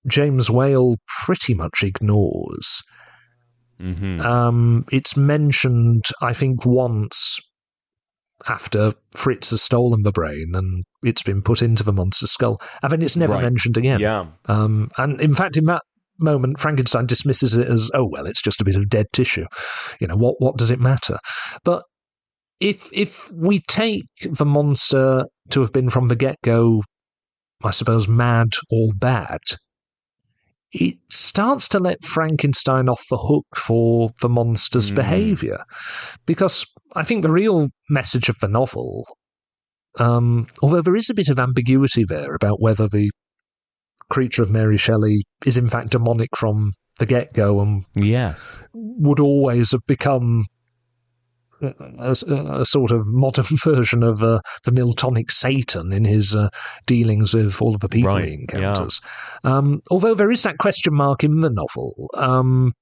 James Whale pretty much ignores. It's mentioned, I think, once after Fritz has stolen the brain and it's been put into the monster's skull, and then it's never mentioned again. Yeah. And in fact, in that moment, Frankenstein dismisses it as, oh, well, it's just a bit of dead tissue. What does it matter? But if we take the monster to have been from the get-go, I suppose, mad or bad, it starts to let Frankenstein off the hook for the monster's behaviour. Because I think the real message of the novel, although there is a bit of ambiguity there about whether the creature of Mary Shelley is in fact demonic from the get-go and would always have become a sort of modern version of the Miltonic Satan in his dealings with all of the people he encounters. Although there is that question mark in the novel,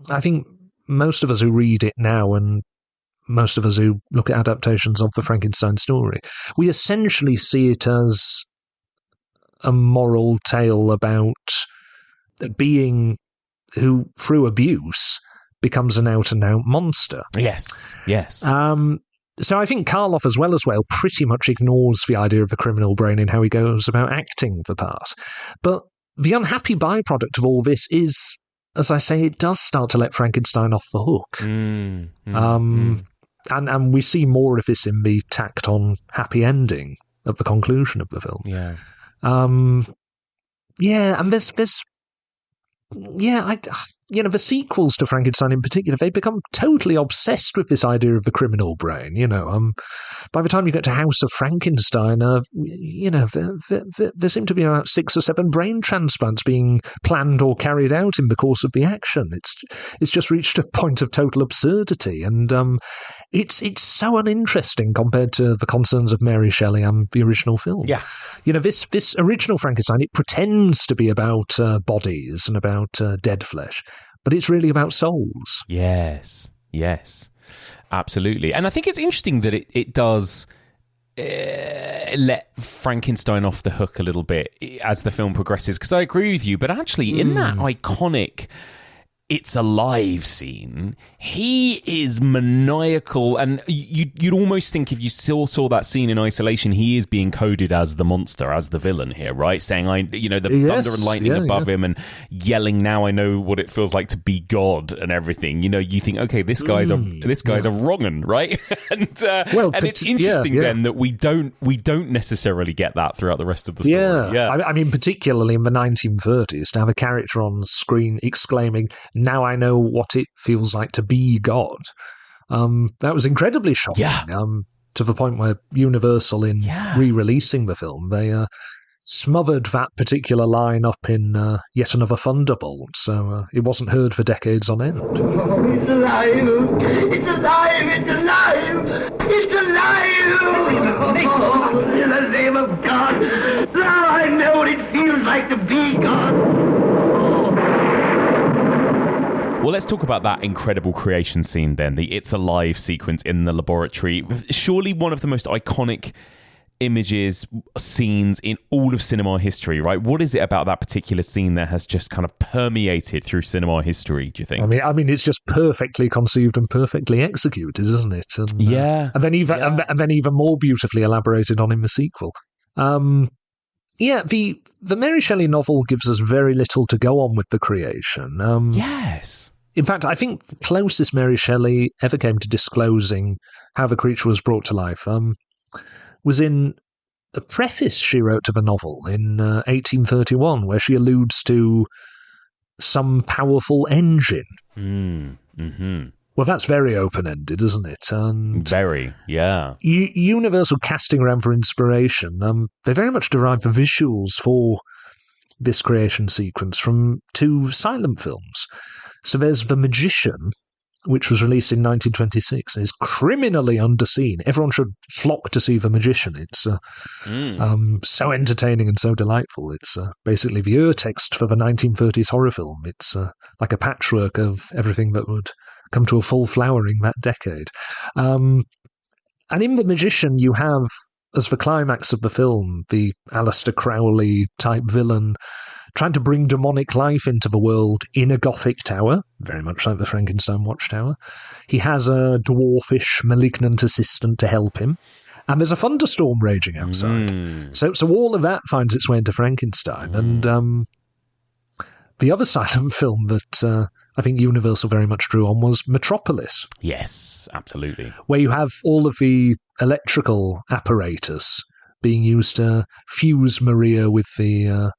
I think most of us who read it now and most of us who look at adaptations of the Frankenstein story, we essentially see it as a moral tale about a being who, through abuse, becomes an out-and-out monster. Yes. So I think Karloff, as well as Whale, pretty much ignores the idea of the criminal brain in how he goes about acting the part. But the unhappy byproduct of all this is, as I say, it does start to let Frankenstein off the hook. And we see more of this in the tacked-on happy ending at the conclusion of the film. And the sequels to Frankenstein in particular, they become totally obsessed with this idea of the criminal brain. By the time you get to House of Frankenstein, there seem to be about 6 or 7 brain transplants being planned or carried out in the course of the action. It's just reached a point of total absurdity, and it's so uninteresting compared to the concerns of Mary Shelley and the original film. This original Frankenstein, it pretends to be about bodies and about dead flesh, but it's really about souls. Yes, absolutely. And I think it's interesting that it does let Frankenstein off the hook a little bit as the film progresses, because I agree with you, but actually in that iconic "It's Alive" scene, he is maniacal, and you'd almost think if you saw that scene in isolation, he is being coded as the monster, as the villain here, right? Saying, the thunder and lightning above him and yelling, "Now I know what it feels like to be God," and everything. You think, okay, this guy's a wrong'un, right? and it's interesting then that we don't necessarily get that throughout the rest of the story. I mean, particularly in the 1930s, to have a character on screen exclaiming, "Now I know what it feels like to be God." That was incredibly shocking. To the point where Universal, in re-releasing the film, they smothered that particular line up in Yet Another Thunderbolt, so it wasn't heard for decades on end. Oh, it's alive! It's alive! It's alive! It's alive! Oh, in the name of God! Now I know what it feels like to be God! Well, let's talk about that incredible creation scene then, the It's Alive sequence in the laboratory. Surely one of the most iconic images, scenes in all of cinema history, right? What is it about that particular scene that has just kind of permeated through cinema history, do you think? I mean, it's just perfectly conceived and perfectly executed, isn't it? And, yeah. And then even more beautifully elaborated on in the sequel. The Mary Shelley novel gives us very little to go on with the creation. Yes. In fact, I think the closest Mary Shelley ever came to disclosing how the creature was brought to life was in a preface she wrote to the novel in 1831, where she alludes to some powerful engine. Mm-hmm. Well, that's very open-ended, isn't it? And very, yeah. Universal casting around for inspiration. They very much derive the visuals for this creation sequence from two silent films. So there's The Magician, which was released in 1926, and is criminally underseen. Everyone should flock to see The Magician. It's so entertaining and so delightful. It's basically the urtext for the 1930s horror film. It's like a patchwork of everything that would come to a full flowering that decade. And in The Magician, you have, as the climax of the film, the Aleister Crowley-type villain trying to bring demonic life into the world in a Gothic tower, very much like the Frankenstein watchtower. He has a dwarfish, malignant assistant to help him, and there's a thunderstorm raging outside. So all of that finds its way into Frankenstein. And the other silent film that I think Universal very much drew on was Metropolis. Yes, absolutely. Where you have all of the electrical apparatus being used to fuse Maria with the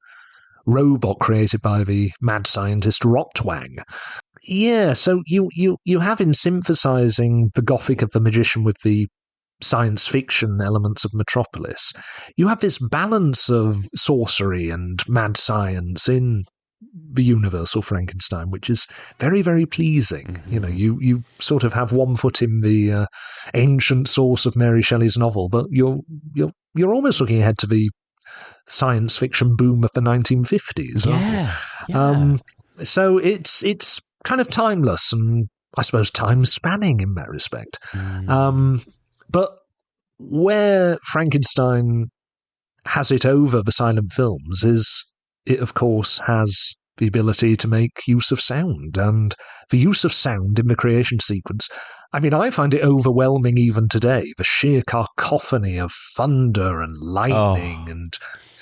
robot created by the mad scientist Rotwang. Yeah, so you have in synthesizing the Gothic of The Magician with the science fiction elements of Metropolis, you have this balance of sorcery and mad science in the Universal Frankenstein, which is very, very pleasing. Mm-hmm. You know, you sort of have one foot in the ancient source of Mary Shelley's novel, but you're almost looking ahead to the science fiction boom of the 1950s. Yeah. So it's kind of timeless and I suppose time spanning in that respect. But where Frankenstein has it over the silent films is it, of course, has the ability to make use of sound. And the use of sound in the creation sequence, I mean, I find it overwhelming even today. The sheer cacophony of thunder and lightning and,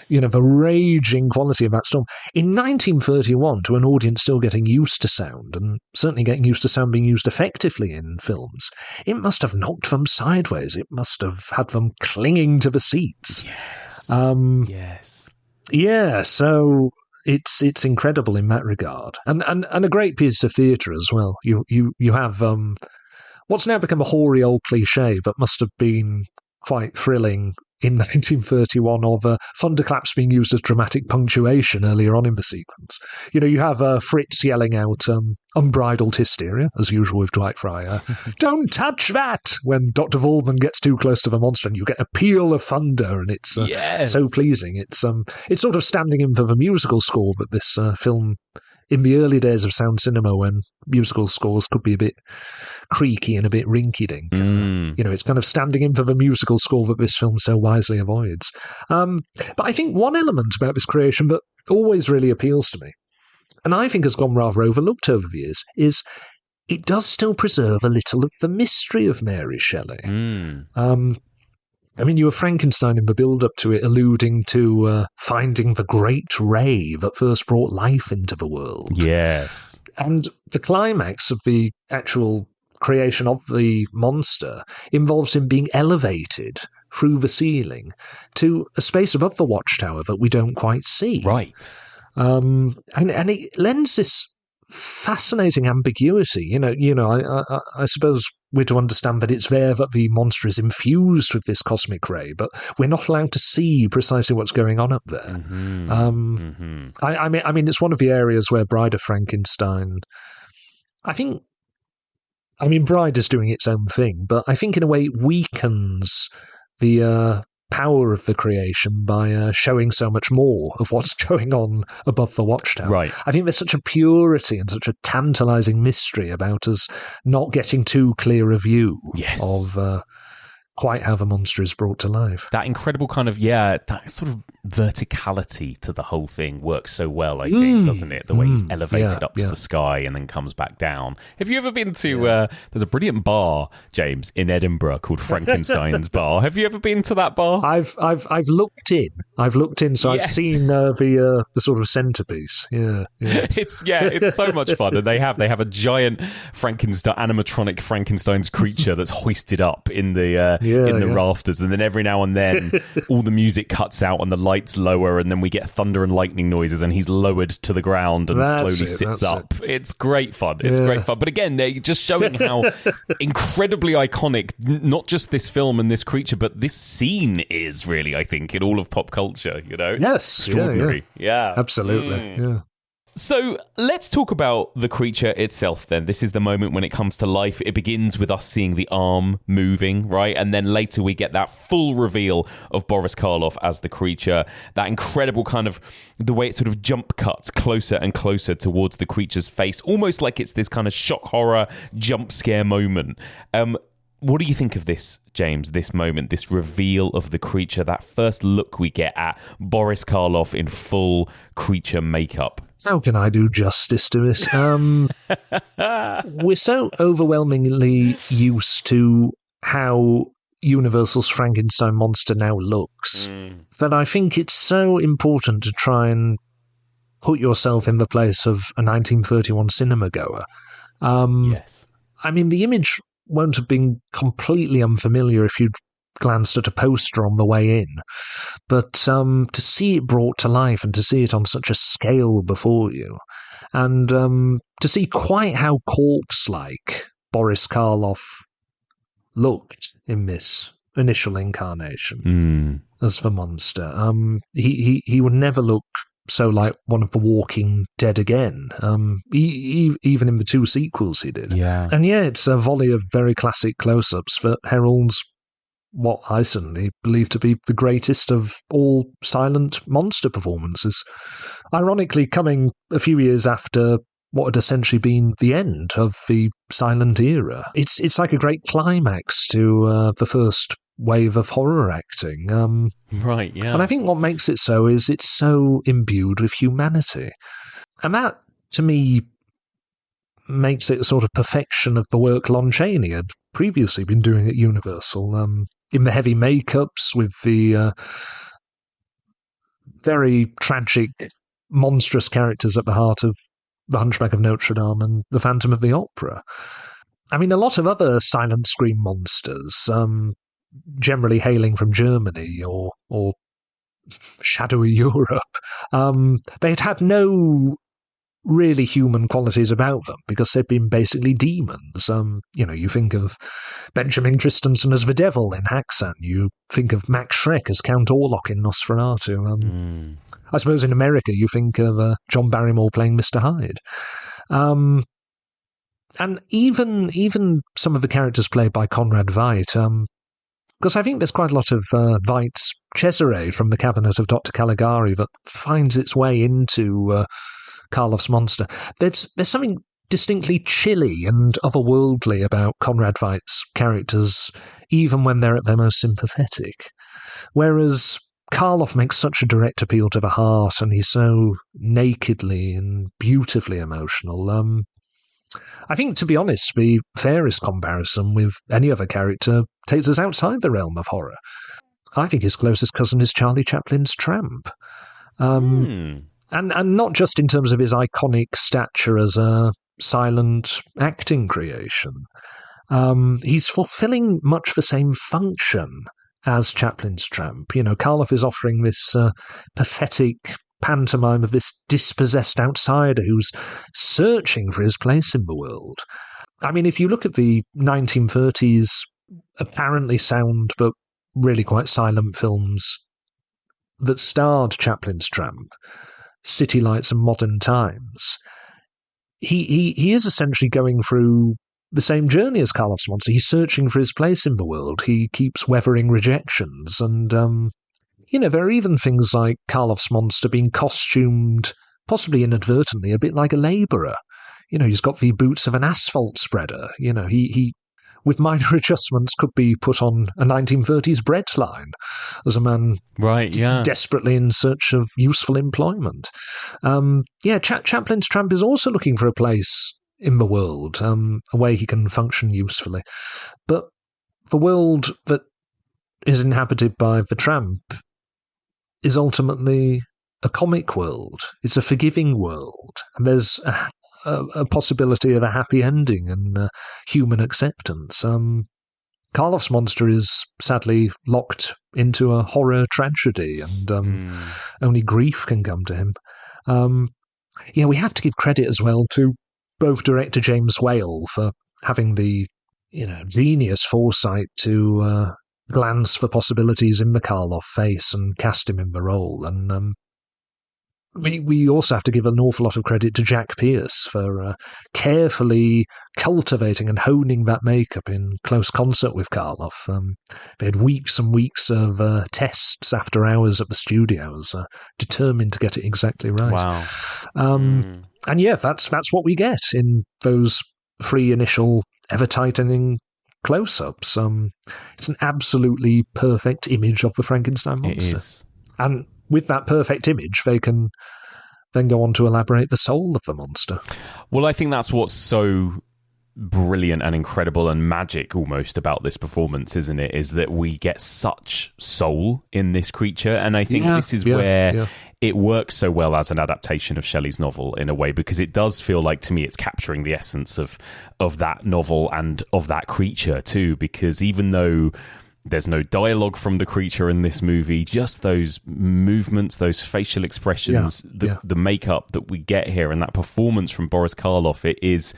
you know, the raging quality of that storm. In 1931, to an audience still getting used to sound, and certainly getting used to sound being used effectively in films, it must have knocked them sideways. It must have had them clinging to the seats. Yes. Yes. Yeah, so it's incredible in that regard. And a great piece of theatre as well. You have what's now become a hoary old cliche, but must have been quite thrilling in 1931 of thunderclaps being used as dramatic punctuation earlier on in the sequence. You know, you have Fritz yelling out unbridled hysteria, as usual with Dwight Fryer. Don't touch that! When Dr. Waldman gets too close to the monster and you get a peal of thunder, and it's so pleasing. It's sort of standing in for the musical score that this film, in the early days of sound cinema when musical scores could be a bit creaky and a bit rinky-dink. You know, it's kind of standing in for the musical score that this film so wisely avoids. But I think one element about this creation that always really appeals to me, and I think has gone rather overlooked over the years, is it does still preserve a little of the mystery of Mary Shelley. I mean, you have Frankenstein in the build-up to it alluding to finding the great ray that first brought life into the world. Yes. And the climax of the actual creation of the monster involves him being elevated through the ceiling to a space above the watchtower that we don't quite see. Right. And it lends this fascinating ambiguity. I suppose we're to understand that it's there that the monster is infused with this cosmic ray, but we're not allowed to see precisely what's going on up there. I mean, it's one of the areas where Bride of Frankenstein, Bride is doing its own thing, but I think in a way it weakens the power of the creation by showing so much more of what's going on above the watchtower. Right. I think there's such a purity and such a tantalizing mystery about us not getting too clear a view of quite how the monster is brought to life. That incredible kind of, that sort of verticality to the whole thing works so well, I think, doesn't it? The way he's elevated up to the sky and then comes back down. Have you ever been to, there's a brilliant bar, James, in Edinburgh called Frankenstein's Bar. Have you ever been to that bar? I've looked in, so I've seen the sort of centerpiece. It's so much fun, and they have a giant animatronic Frankenstein's creature that's hoisted up in the rafters, and then every now and then all the music cuts out and the lights lower, and then we get thunder and lightning noises, and he's lowered to the ground and slowly sits up. It's great fun. It's great fun. But again, they're just showing how incredibly iconic not just this film and this creature, but this scene is really, I think, in all of pop culture. It's extraordinary. Yeah, absolutely. Yeah. So let's talk about the creature itself then. This is the moment when it comes to life. It begins with us seeing the arm moving, right? And then later we get that full reveal of Boris Karloff as the creature. That incredible kind of, the way it sort of jump cuts closer and closer towards the creature's face, almost like it's this kind of shock horror jump scare moment. What do you think of this, James, this moment, this reveal of the creature, that first look we get at Boris Karloff in full creature makeup? How can I do justice to this? We're so overwhelmingly used to how Universal's Frankenstein monster now looks that I think it's so important to try and put yourself in the place of a 1931 cinema goer. Yes. I mean, the image won't have been completely unfamiliar if you'd glanced at a poster on the way in, but to see it brought to life and to see it on such a scale before you, and to see quite how corpse-like Boris Karloff looked in this initial incarnation as the monster. He would never look so like one of the Walking Dead again. Even in the two sequels he did. Yeah. And it's a volley of very classic close-ups that heralds what I certainly believe to be the greatest of all silent monster performances. Ironically, coming a few years after what had essentially been the end of the silent era. It's like a great climax to the first wave of horror acting. Right, yeah. And I think what makes it so is it's so imbued with humanity. And that, to me, makes it a sort of perfection of the work Lon Chaney had previously been doing at Universal. In the heavy makeups with the very tragic, monstrous characters at the heart of The Hunchback of Notre Dame and The Phantom of the Opera. I mean, a lot of other silent screen monsters, generally hailing from Germany or shadowy Europe, they had no really human qualities about them because they've been basically demons. You think of Benjamin Christensen as the devil in Haxan. You think of Max Schreck as Count Orlok in Nosferatu. I suppose in America you think of John Barrymore playing Mr. Hyde. And even some of the characters played by Conrad Veidt, because I think there's quite a lot of Veidt's Cesare from the Cabinet of Dr. Caligari that finds its way into Karloff's monster. There's something distinctly chilly and otherworldly about Conrad Veidt's characters, even when they're at their most sympathetic. Whereas Karloff makes such a direct appeal to the heart, and he's so nakedly and beautifully emotional. I think, to be honest, the fairest comparison with any other character takes us outside the realm of horror. I think his closest cousin is Charlie Chaplin's Tramp. And not just in terms of his iconic stature as a silent acting creation. He's fulfilling much the same function as Chaplin's Tramp. Karloff is offering this pathetic, pantomime of this dispossessed outsider who's searching for his place in the world. I mean, if you look at the 1930s apparently sound but really quite silent films that starred Chaplin's tramp, City Lights and Modern Times, he is essentially going through the same journey as Karloff's monster. He's searching for his place in the world. He keeps weathering rejections. And, there are even things like Karloff's monster being costumed, possibly inadvertently, a bit like a labourer. He's got the boots of an asphalt spreader. He with minor adjustments, could be put on a 1930s bread line as a man desperately in search of useful employment. Chaplin's tramp is also looking for a place in the world, a way he can function usefully. But the world that is inhabited by the tramp is ultimately a comic world. It's a forgiving world. And there's a possibility of a happy ending and human acceptance. Karloff's monster is sadly locked into a horror tragedy, and only grief can come to him. We have to give credit as well to both director James Whale for having the genius foresight to glance for possibilities in the Karloff face and cast him in the role. And we also have to give an awful lot of credit to Jack Pierce for carefully cultivating and honing that makeup in close concert with Karloff. They had weeks and weeks of tests after hours at the studios, determined to get it exactly right. Wow. And that's what we get in those 3 initial ever-tightening close-ups. It's an absolutely perfect image of the Frankenstein monster. It is. And with that perfect image, they can then go on to elaborate the soul of the monster. Well, I think that's what's so brilliant and incredible and magic almost about this performance, isn't it? Is that we get such soul in this creature. And I think this is where it works so well as an adaptation of Shelley's novel in a way, because it does feel like, to me, it's capturing the essence of that novel and of that creature too, because even though there's no dialogue from the creature in this movie, just those movements, those facial expressions, the makeup that we get here, and that performance from Boris Karloff, it is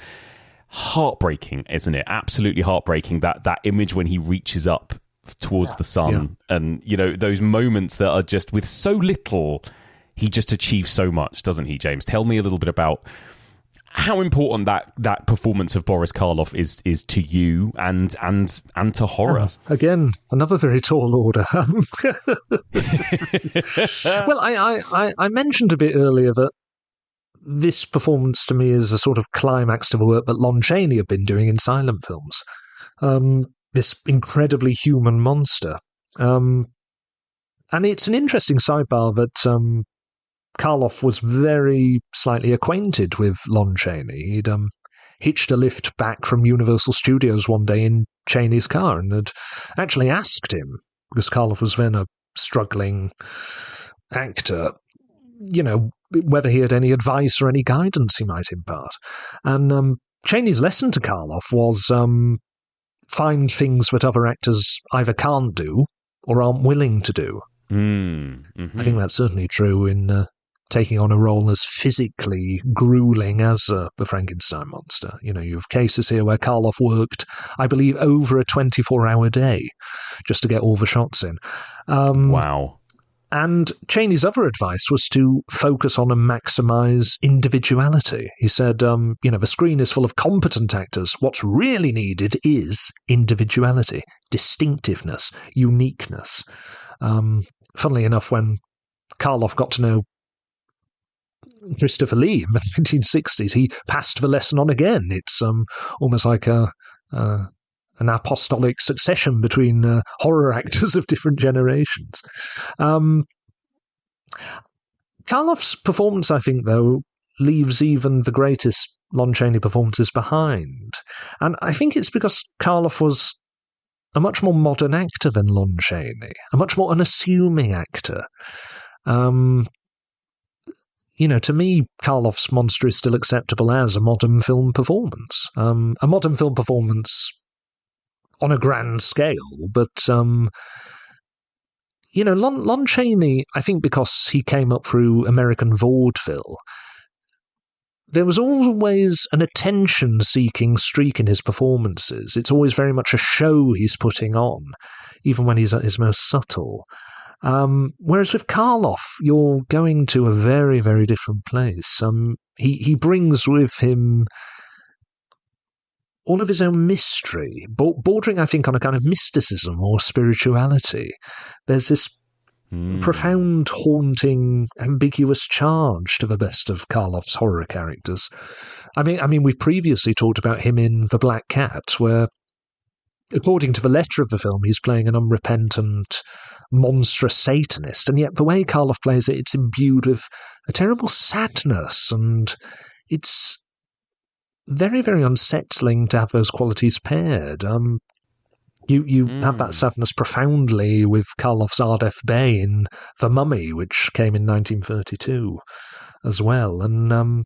heartbreaking, isn't it? Absolutely heartbreaking, that image when he reaches up towards the sun, and those moments that are just, with so little, he just achieves so much, doesn't he, James? Tell me a little bit about how important that performance of Boris Karloff is to you and to horror. Again, another very tall order. Well, I mentioned a bit earlier that this performance to me is a sort of climax to the work that Lon Chaney had been doing in silent films. This incredibly human monster. And it's an interesting sidebar that Karloff was very slightly acquainted with Lon Chaney. He'd hitched a lift back from Universal Studios one day in Chaney's car and had actually asked him, because Karloff was then a struggling actor, whether he had any advice or any guidance he might impart. And Chaney's lesson to Karloff was find things that other actors either can't do or aren't willing to do. Mm-hmm. I think that's certainly true in taking on a role as physically grueling as the Frankenstein monster. You have cases here where Karloff worked, I believe, over a 24-hour day just to get all the shots in. Wow. And Chaney's other advice was to focus on and maximise individuality. He said, the screen is full of competent actors. What's really needed is individuality, distinctiveness, uniqueness. Funnily enough, when Karloff got to know Christopher Lee in the 1960s, he passed the lesson on again. It's almost like an apostolic succession between horror actors of different generations. Karloff's performance, I think, though, leaves even the greatest Lon Chaney performances behind. And I think it's because Karloff was a much more modern actor than Lon Chaney, a much more unassuming actor. To me, Karloff's monster is still acceptable as a modern film performance. A modern film performance on a grand scale, but Lon Chaney, I think because he came up through American vaudeville, there was always an attention-seeking streak in his performances. It's always very much a show he's putting on, even when he's at his most subtle. Whereas with Karloff, you're going to a very, very different place. He brings with him all of his own mystery, bordering, I think, on a kind of mysticism or spirituality. There's this profound, haunting, ambiguous charge to the best of Karloff's horror characters. I mean, we've previously talked about him in The Black Cat, where, according to the letter of the film, he's playing an unrepentant, monstrous Satanist, and yet the way Karloff plays it, it's imbued with a terrible sadness, and it's very, very unsettling to have those qualities paired. You have that sadness profoundly with Karloff's Ardeth Bay in The Mummy, which came in 1932 as well. And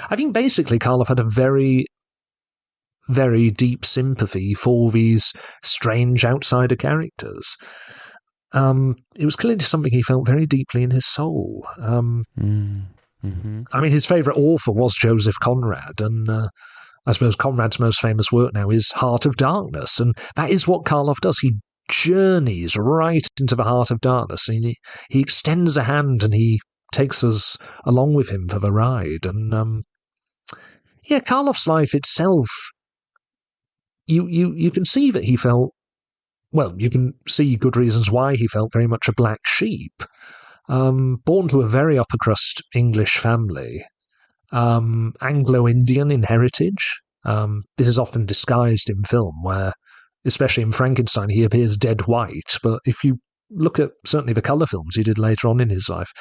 I think basically Karloff had a very, very deep sympathy for these strange outsider characters. It was clearly something he felt very deeply in his soul. I mean, his favourite author was Joseph Conrad, and I suppose Conrad's most famous work now is Heart of Darkness, and that is what Karloff does. He journeys right into the heart of darkness, and he extends a hand and he takes us along with him for the ride. And Karloff's life itself, you can see that he felt, well, you can see good reasons why he felt very much a black sheep. Born to a very upper-crust English family, Anglo-Indian in heritage. This is often disguised in film, where, especially in Frankenstein, he appears dead white, but if you look at certainly the colour films he did later on in his life,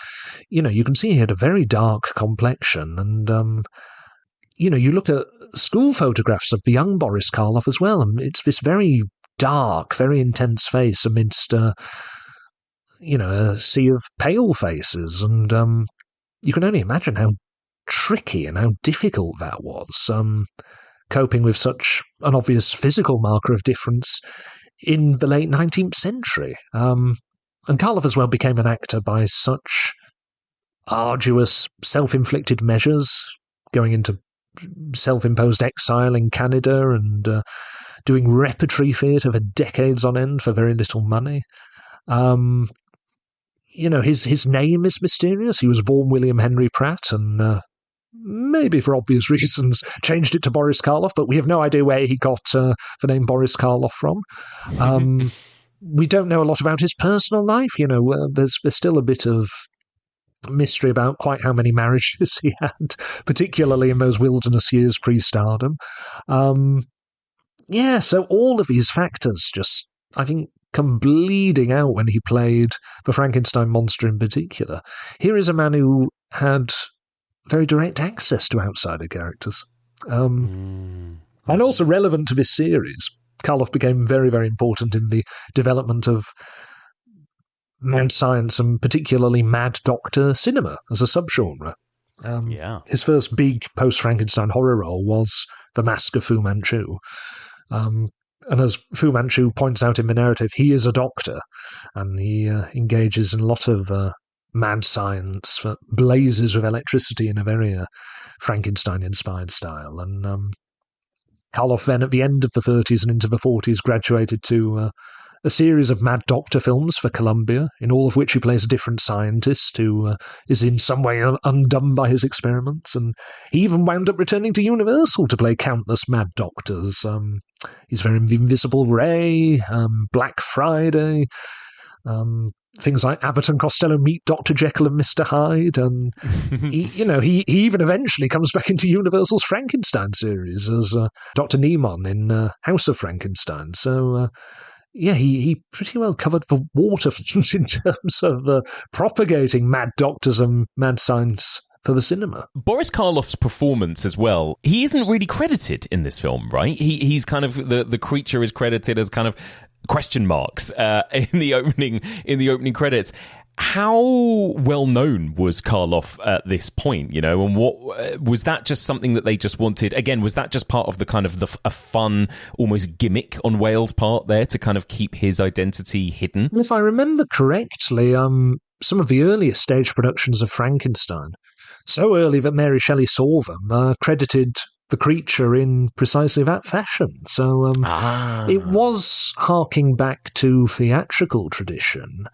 you can see he had a very dark complexion, and you look at school photographs of the young Boris Karloff as well, and it's this very dark, very intense face amidst a sea of pale faces, and you can only imagine how tricky and how difficult that was, coping with such an obvious physical marker of difference in the late 19th century. And Karloff as well became an actor by such arduous, self-inflicted measures, going into self-imposed exile in Canada and doing repertory theatre for decades on end for very little money. His name is mysterious. He was born William Henry Pratt, and maybe for obvious reasons changed it to Boris Karloff, but we have no idea where he got the name Boris Karloff from. We don't know a lot about his personal life. There's still a bit of mystery about quite how many marriages he had, particularly in those wilderness years pre-stardom. So all of these factors just, I think, come bleeding out when he played the Frankenstein monster in particular. Here is a man who had very direct access to outsider characters. And also relevant to this series, Karloff became very, very important in the development of mad science and particularly mad doctor cinema as a subgenre. His first big post-Frankenstein horror role was The Mask of Fu Manchu. And as Fu Manchu points out in the narrative, he is a doctor, and he engages in a lot of mad science that blazes with electricity in a very Frankenstein-inspired style. And Karloff then, at the end of the 30s and into the 40s, graduated to a series of Mad Doctor films for Columbia, in all of which he plays a different scientist who is in some way undone by his experiments, and he even wound up returning to Universal to play countless Mad Doctors. He's very Invisible Ray, Black Friday, things like Abbott and Costello Meet Dr. Jekyll and Mr. Hyde, and he even eventually comes back into Universal's Frankenstein series as Dr. Niemann in House of Frankenstein. So he pretty well covered the waterfront in terms of propagating mad doctors and mad science for the cinema. Boris Karloff's performance as well, he isn't really credited in this film, right? He's kind of, the creature is credited as kind of question marks in the opening credits. How well known was Karloff at this point, and what was that just something that they just wanted? Again, was that just part of the kind of a fun, almost gimmick on Wales' part there to kind of keep his identity hidden? If I remember correctly, some of the earliest stage productions of Frankenstein, so early that Mary Shelley saw them, credited the creature in precisely that fashion. So it was harking back to theatrical tradition,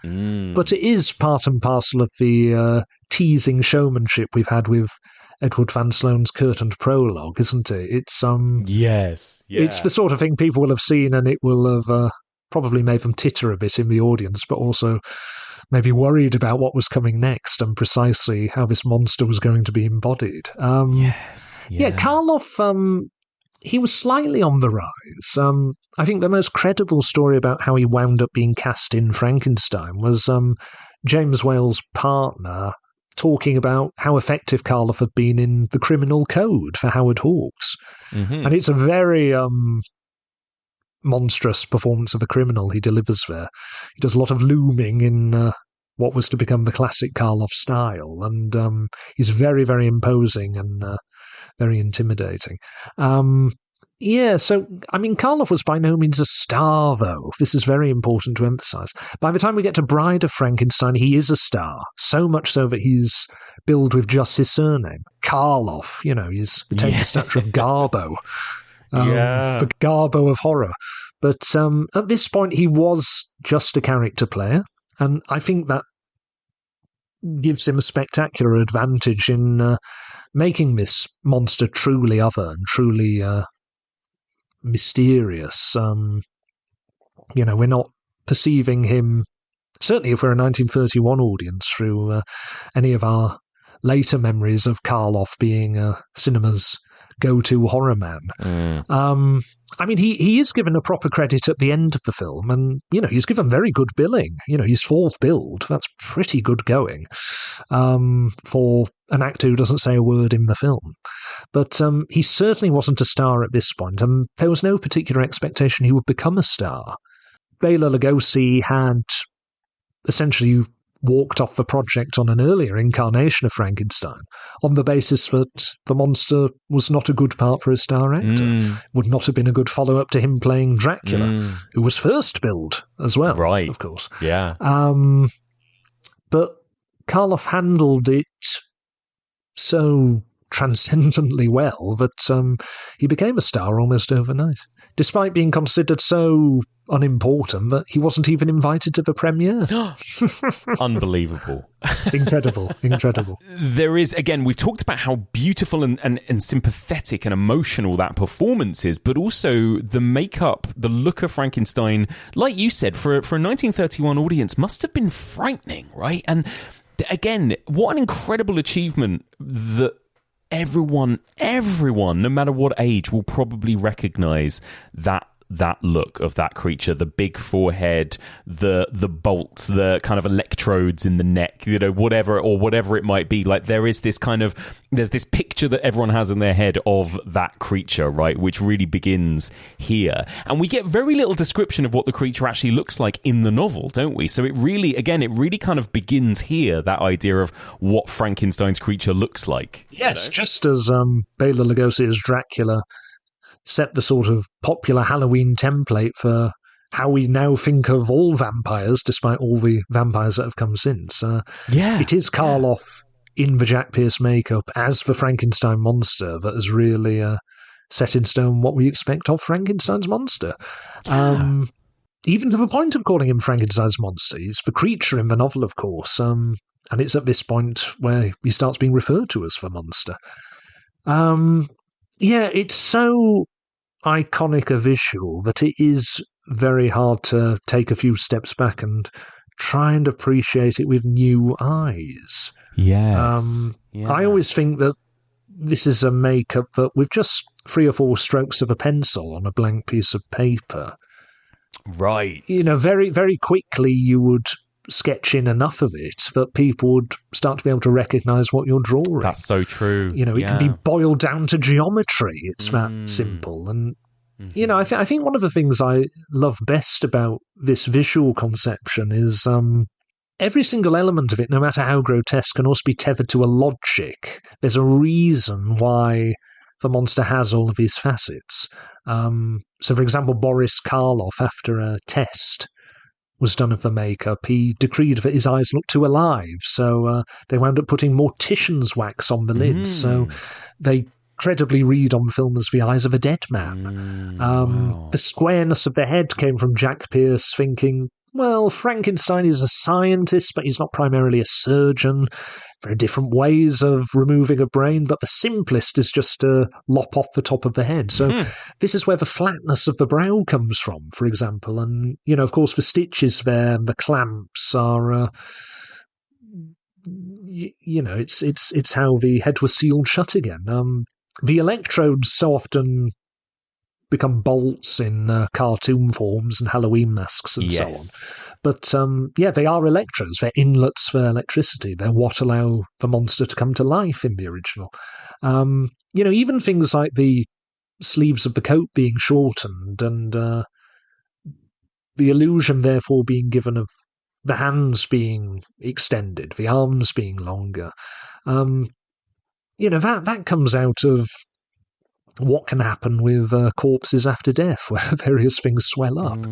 but it is part and parcel of the teasing showmanship we've had with Edward Van Sloan's curtained prologue, isn't it? It's yes, yeah. It's the sort of thing people will have seen, and it will have probably made them titter a bit in the audience, but also maybe worried about what was coming next and precisely how this monster was going to be embodied. Yes. Yeah, Karloff, he was slightly on the rise. I think the most credible story about how he wound up being cast in Frankenstein was James Whale's partner talking about how effective Karloff had been in The Criminal Code for Howard Hawks. And it's a very monstrous performance of a criminal he delivers there. He does a lot of looming in what was to become the classic Karloff style, and he's very, very imposing and very intimidating. So, I mean, Karloff was by no means a star, though. This is very important to emphasise. By the time we get to Bride of Frankenstein, he is a star, so much so that he's billed with just his surname, Karloff. He's retained the stature of Garbo. The Garbo of horror. But at this point, he was just a character player, and I think that gives him a spectacular advantage in making this monster truly other and truly mysterious. We're not perceiving him, certainly if we're a 1931 audience, through any of our later memories of Karloff being cinema's go-to horror man. I mean, he is given a proper credit at the end of the film, and he's given very good billing. He's fourth billed. That's pretty good going for an actor who doesn't say a word in the film. But he certainly wasn't a star at this point, and there was no particular expectation he would become a star. Bela Lugosi had essentially walked off the project on an earlier incarnation of Frankenstein on the basis that the monster was not a good part for a star actor. Would not have been a good follow-up to him playing Dracula, who was first billed as well, right? Of course. Yeah. But Karloff handled it so transcendently well that he became a star almost overnight, despite being considered so unimportant that he wasn't even invited to the premiere. Unbelievable. Incredible. There is, again, we've talked about how beautiful and sympathetic and emotional that performance is, but also the makeup, the look of Frankenstein, like you said, for a 1931 audience must have been frightening, right? And again, what an incredible achievement that everyone, no matter what age, will probably recognise that look of that creature, the big forehead, the bolts, the kind of electrodes in the neck, whatever it might be. Like there's this picture that everyone has in their head of that creature, right, which really begins here. And we get very little description of what the creature actually looks like in the novel, don't we? So it really kind of begins here, that idea of what Frankenstein's creature looks like. Yes, just as Bela Lugosi as Dracula set the sort of popular Halloween template for how we now think of all vampires, despite all the vampires that have come since. It is Karloff in the Jack Pierce makeup as the Frankenstein monster that has really set in stone what we expect of Frankenstein's monster. Even to the point of calling him Frankenstein's monster. He's the creature in the novel, of course, and it's at this point where he starts being referred to as the monster. It's so iconic a visual that it is very hard to take a few steps back and try and appreciate it with new eyes. Yes. I always think that this is a makeup that with just 3 or 4 strokes of a pencil on a blank piece of paper, right, very, very quickly you would sketch in enough of it that people would start to be able to recognise what you're drawing. That's so true. It can be boiled down to geometry. It's that simple. And, I think one of the things I love best about this visual conception is every single element of it, no matter how grotesque, can also be tethered to a logic. There's a reason why the monster has all of his facets. So, for example, Boris Karloff, after a test was done of the makeup, he decreed that his eyes looked too alive, so they wound up putting mortician's wax on the lids, so they credibly read on film as the eyes of a dead man. Wow. The squareness of the head came from Jack Pierce thinking, well, Frankenstein is a scientist, but he's not primarily a surgeon. There are different ways of removing a brain, but the simplest is just to lop off the top of the head. So this is where the flatness of the brow comes from, for example. And, of course, the stitches there and the clamps are, it's how the head was sealed shut again. The electrodes so often become bolts in cartoon forms and Halloween masks and so on. But, they are electrodes. They're inlets for electricity. They're what allow the monster to come to life in the original. Even things like the sleeves of the coat being shortened and the illusion, therefore, being given of the hands being extended, the arms being longer. That comes out of what can happen with corpses after death, where various things swell up.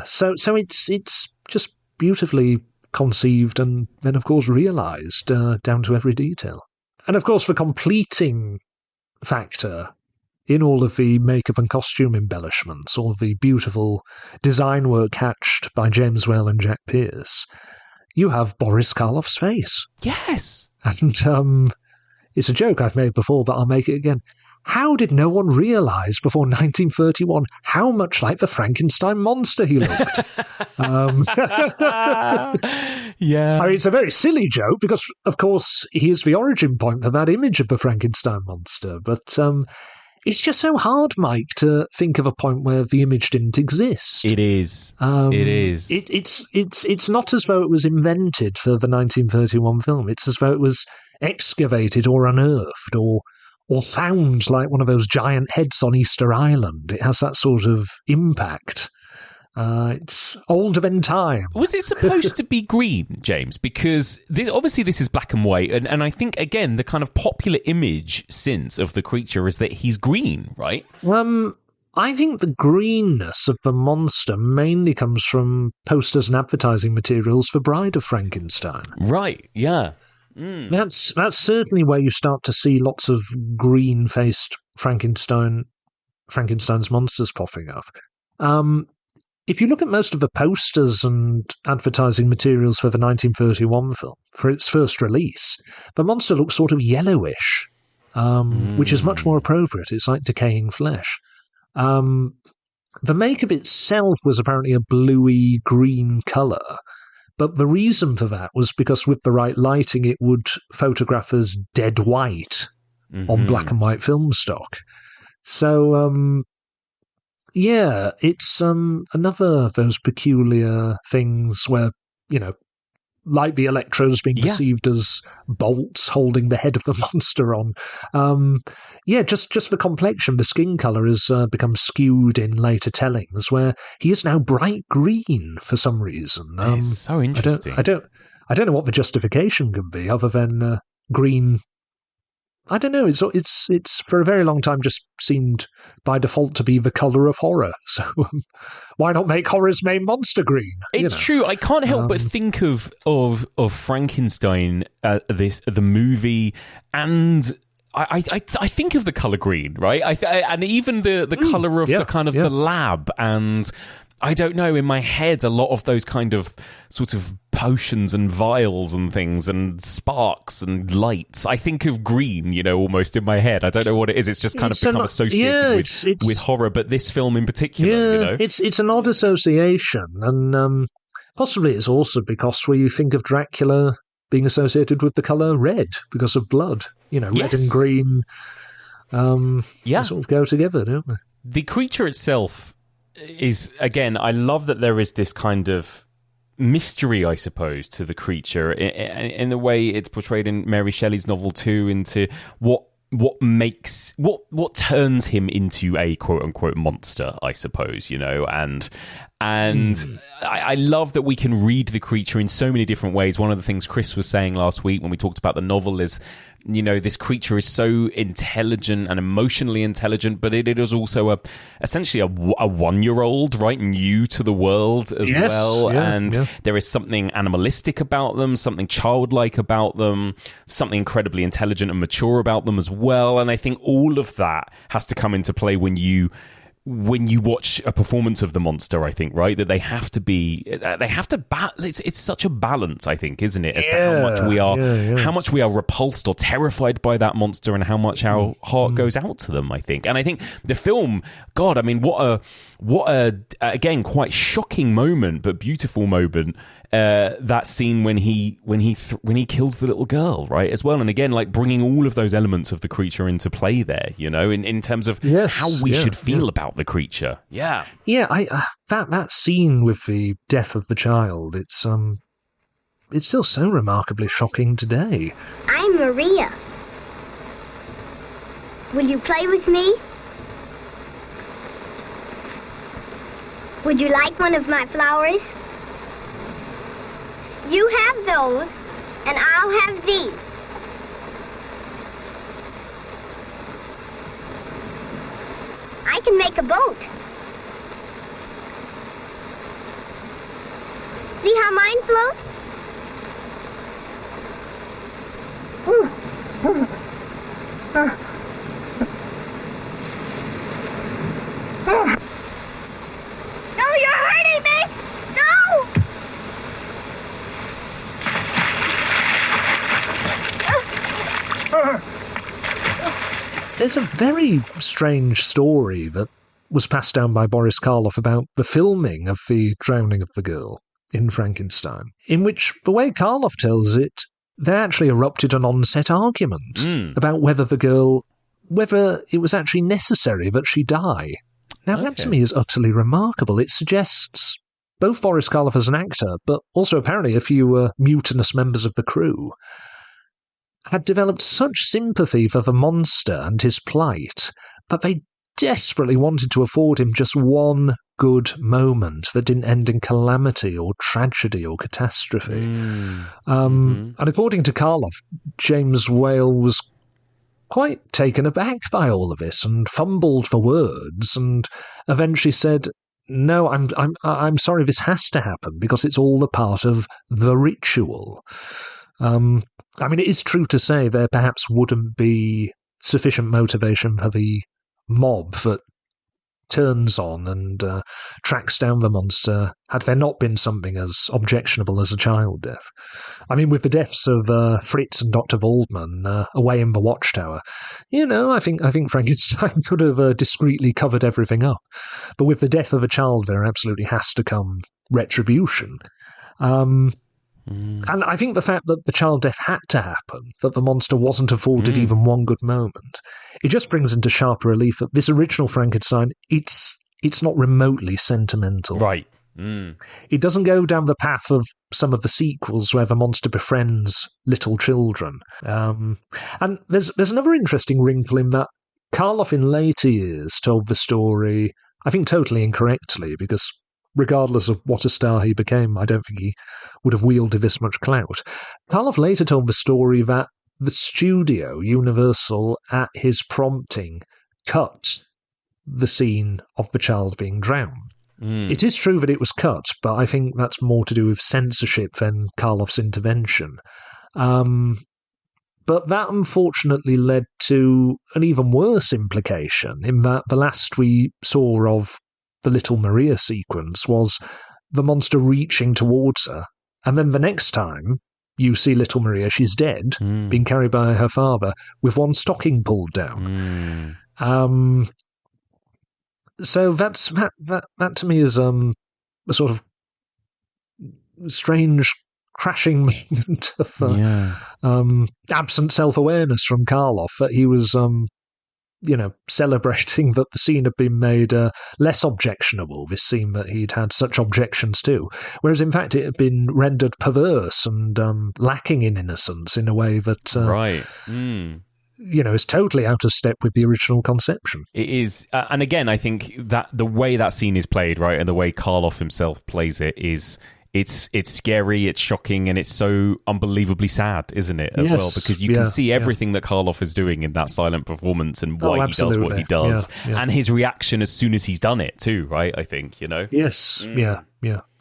So it's just beautifully conceived and then, of course, realised down to every detail. And, of course, the completing factor in all of the makeup and costume embellishments, all of the beautiful design work hatched by James Whale and Jack Pierce, you have Boris Karloff's face. Yes! And it's a joke I've made before, but I'll make it again. How did no one realise before 1931 how much like the Frankenstein monster he looked? Yeah. I mean, it's a very silly joke because, of course, he is the origin point for that image of the Frankenstein monster. But it's just so hard, Mike, to think of a point where the image didn't exist. It is. It is. It's not as though it was invented for the 1931 film. It's as though it was excavated or unearthed or found like one of those giant heads on Easter Island. It has that sort of impact. It's older than time. Was it supposed to be green, James? Because this is black and white, and I think, again, the kind of popular image since of the creature is that he's green, right? I think the greenness of the monster mainly comes from posters and advertising materials for Bride of Frankenstein. Right, yeah. That's certainly where you start to see lots of green-faced Frankenstein's monsters popping up. If you look at most of the posters and advertising materials for the 1931 film, for its first release, the monster looks sort of yellowish, which is much more appropriate. It's like decaying flesh. The makeup itself was apparently a bluey-green colour, but the reason for that was because with the right lighting, it would photograph as dead white on black and white film stock. So, it's another of those peculiar things where, like the electrodes being perceived as bolts holding the head of the monster on. Just the complexion, the skin colour has become skewed in later tellings, where he is now bright green for some reason. It's so interesting. I don't know what the justification can be, other than green. I don't know. It's for a very long time just seemed by default to be the colour of horror. So why not make horror's main monster green? It's true. I can't help but think of Frankenstein, the movie, and I think of the colour green, right? And even the colour of the kind of the lab, and I don't know, in my head, a lot of those kind of sort of potions and vials and things and sparks and lights, I think of green, almost in my head. I don't know what it is. It's just kind of become associated with horror, but this film in particular, It's an odd association, and possibly it's also because we think of Dracula being associated with the colour red because of blood. Red and green sort of go together, don't they? The creature itself is, again, I love that there is this kind of mystery, I suppose, to the creature in the way it's portrayed in Mary Shelley's novel too, into what what turns him into a quote unquote monster, I suppose, and I love that we can read the creature in so many different ways. One of the things Chris was saying last week when we talked about the novel is, this creature is so intelligent and emotionally intelligent, but it is also essentially a 1-year-old, right? New to the world as well. There is something animalistic about them, something childlike about them, something incredibly intelligent and mature about them as well. And I think all of that has to come into play when you watch a performance of the monster, I think, right? That they have to it's such a balance, I think, isn't it? As to how much we are repulsed or terrified by that monster and how much our heart goes out to them, I think. And I think the film, God, I mean, what a again, quite shocking moment, but beautiful moment, that scene when he kills the little girl, right, as well. And again, like bringing all of those elements of the creature into play there, in terms of how we should feel about the creature. That scene with the death of the child, it's still so remarkably shocking today. I'm Maria. Will you play with me? Would you like one of my flowers? You have those, and I'll have these. I can make a boat. See how mine floats? No, you're hurting me! No! There's a very strange story that was passed down by Boris Karloff about the filming of the drowning of the girl in Frankenstein, in which, the way Karloff tells it, they actually erupted an on-set argument about whether it was actually necessary that she die. Now, that to me is utterly remarkable. It suggests both Boris Karloff as an actor, but also apparently a few mutinous members of the crew, had developed such sympathy for the monster and his plight that they desperately wanted to afford him just one good moment that didn't end in calamity or tragedy or catastrophe. And according to Karloff, James Whale was quite taken aback by all of this and fumbled for words and eventually said, "No, I'm sorry, this has to happen because it's all a part of the ritual." I mean, it is true to say there perhaps wouldn't be sufficient motivation for the mob that turns on and tracks down the monster had there not been something as objectionable as a child death. I mean, with the deaths of Fritz and Dr. Waldman away in the watchtower, I think Frankenstein could have discreetly covered everything up. But with the death of a child, there absolutely has to come retribution. And I think the fact that the child death had to happen, that the monster wasn't afforded even one good moment, it just brings into sharp relief that this original Frankenstein, it's not remotely sentimental. Right. It doesn't go down the path of some of the sequels where the monster befriends little children. And there's another interesting wrinkle in that Karloff in later years told the story, I think totally incorrectly, because regardless of what a star he became, I don't think he would have wielded this much clout. Karloff later told the story that the studio, Universal, at his prompting, cut the scene of the child being drowned. It is true that it was cut, but I think that's more to do with censorship than Karloff's intervention. But that unfortunately led to an even worse implication, in that the last we saw of the Little Maria sequence was the monster reaching towards her, and then the next time you see Little Maria, she's dead, being carried by her father, with one stocking pulled down. So that to me is a sort of strange crashing moment of absent self-awareness from Karloff, that he was celebrating that the scene had been made less objectionable, this scene that he'd had such objections to, whereas in fact it had been rendered perverse and lacking in innocence in a way that is totally out of step with the original conception. It is, and again, I think that the way that scene is played, right, and the way Karloff himself plays it is. It's scary, it's shocking, and it's so unbelievably sad, isn't it, as well? Because you can see everything that Karloff is doing in that silent performance and why he does what he does. And his reaction as soon as he's done it, too, right, I think, Yes, yeah.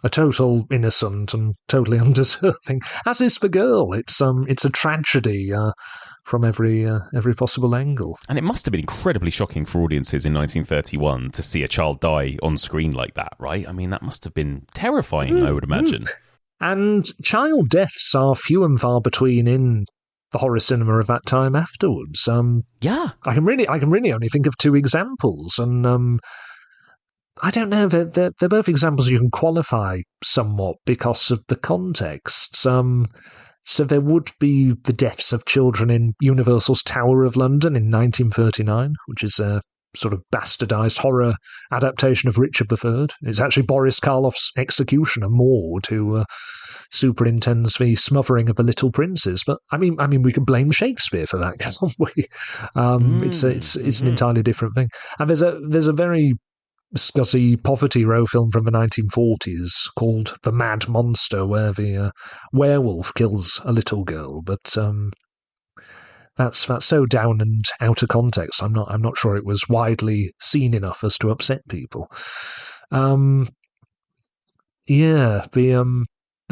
A total innocent and totally undeserving. As is the girl. It's a tragedy from every possible angle. And it must have been incredibly shocking for audiences in 1931 to see a child die on screen like that, right? I mean, that must have been terrifying, I would imagine. And child deaths are few and far between in the horror cinema of that time afterwards. I can really only think of two examples, and I don't know. They're both examples you can qualify somewhat because of the context. So there would be the deaths of children in Universal's Tower of London in 1939, which is a sort of bastardized horror adaptation of Richard III. It's actually Boris Karloff's executioner, Maud, who superintends the smothering of the little princes. But I mean, we can blame Shakespeare for that, can't we? It's an entirely different thing. And there's a very scuzzy poverty row film from the 1940s called The Mad Monster, where the werewolf kills a little girl, but that's so down and out of context. I'm not sure it was widely seen enough as to upset people. The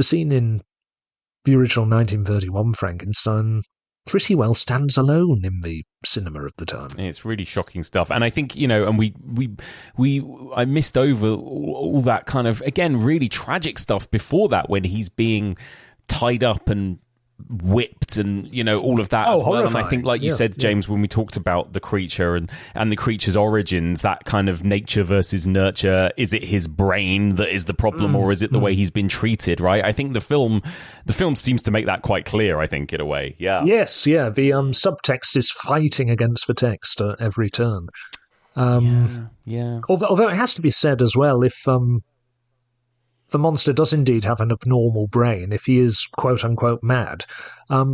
scene in the original 1931 Frankenstein pretty well stands alone in the cinema of the time. It's really shocking stuff, and I think and I missed over all that kind of, again, really tragic stuff before that, when he's being tied up and whipped and all of that as well. Horrifying. And I think, like you said, James, when we talked about the creature and the creature's origins, that kind of nature versus nurture, is it his brain that is the problem, or is it the way he's been treated, right? I think the film seems to make that quite clear, I think, in a way. The subtext is fighting against the text at every turn. Although it has to be said as well, if the monster does indeed have an abnormal brain, if he is quote-unquote mad,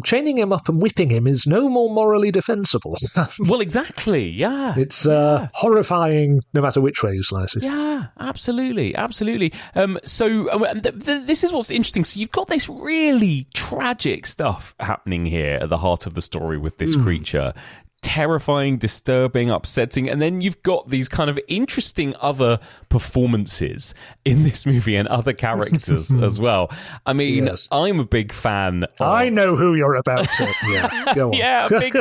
chaining him up and whipping him is no more morally defensible. Well, exactly, yeah. It's horrifying no matter which way you slice it. Yeah, absolutely. This is what's interesting. So you've got this really tragic stuff happening here at the heart of the story with this creature. Terrifying, disturbing, upsetting, and then you've got these kind of interesting other performances in this movie and other characters as well. I mean, I'm a big fan of... I know who you're about to... Yeah, go on.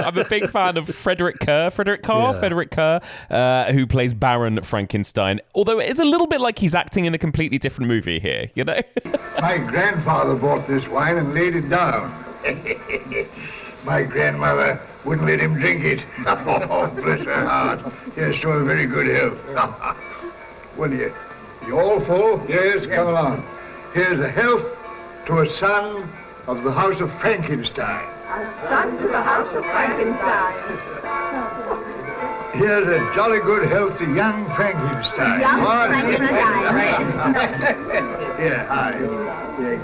I'm a big fan of Frederick Kerr, who plays Baron Frankenstein, although it's a little bit like he's acting in a completely different movie here, My grandfather bought this wine and laid it down. My grandmother wouldn't let him drink it. Oh, bless her heart. Yes, to a very good health. Well, you all full? Yes, come along. Here's a health to a son of the house of Frankenstein. A son to the house of Frankenstein. Here's a jolly good health to young Frankenstein. Yeah, hi. Yeah,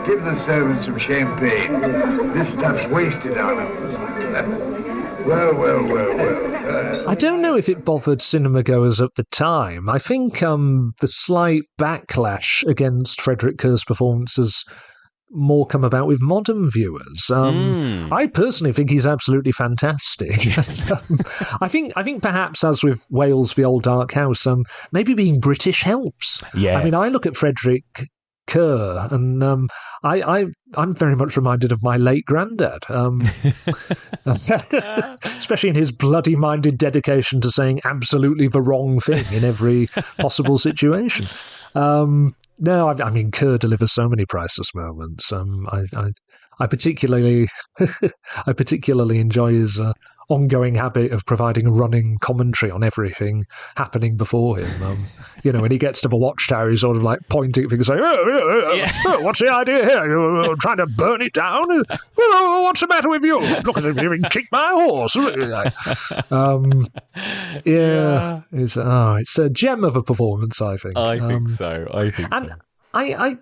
give the servants some champagne. This stuff's wasted on them. Well. I don't know if it bothered cinema goers at the time. I think the slight backlash against Frederick Kerr's performances more come about with modern viewers. I personally think he's absolutely fantastic. Yes. I think perhaps, as with Wales, the Old Dark House, maybe being British helps. Yes. I mean, I look at Frederick Kerr, and I'm very much reminded of my late granddad, especially in his bloody-minded dedication to saying absolutely the wrong thing in every possible situation. No, I mean, Kerr delivers so many priceless moments. I particularly enjoy his ongoing habit of providing a running commentary on everything happening before him. When he gets to the watchtower, he's sort of like pointing things, saying, what's the idea here? You're trying to burn it down? What's the matter with you? Look as if you even kicked my horse. It's a gem of a performance, I think. I think so. And I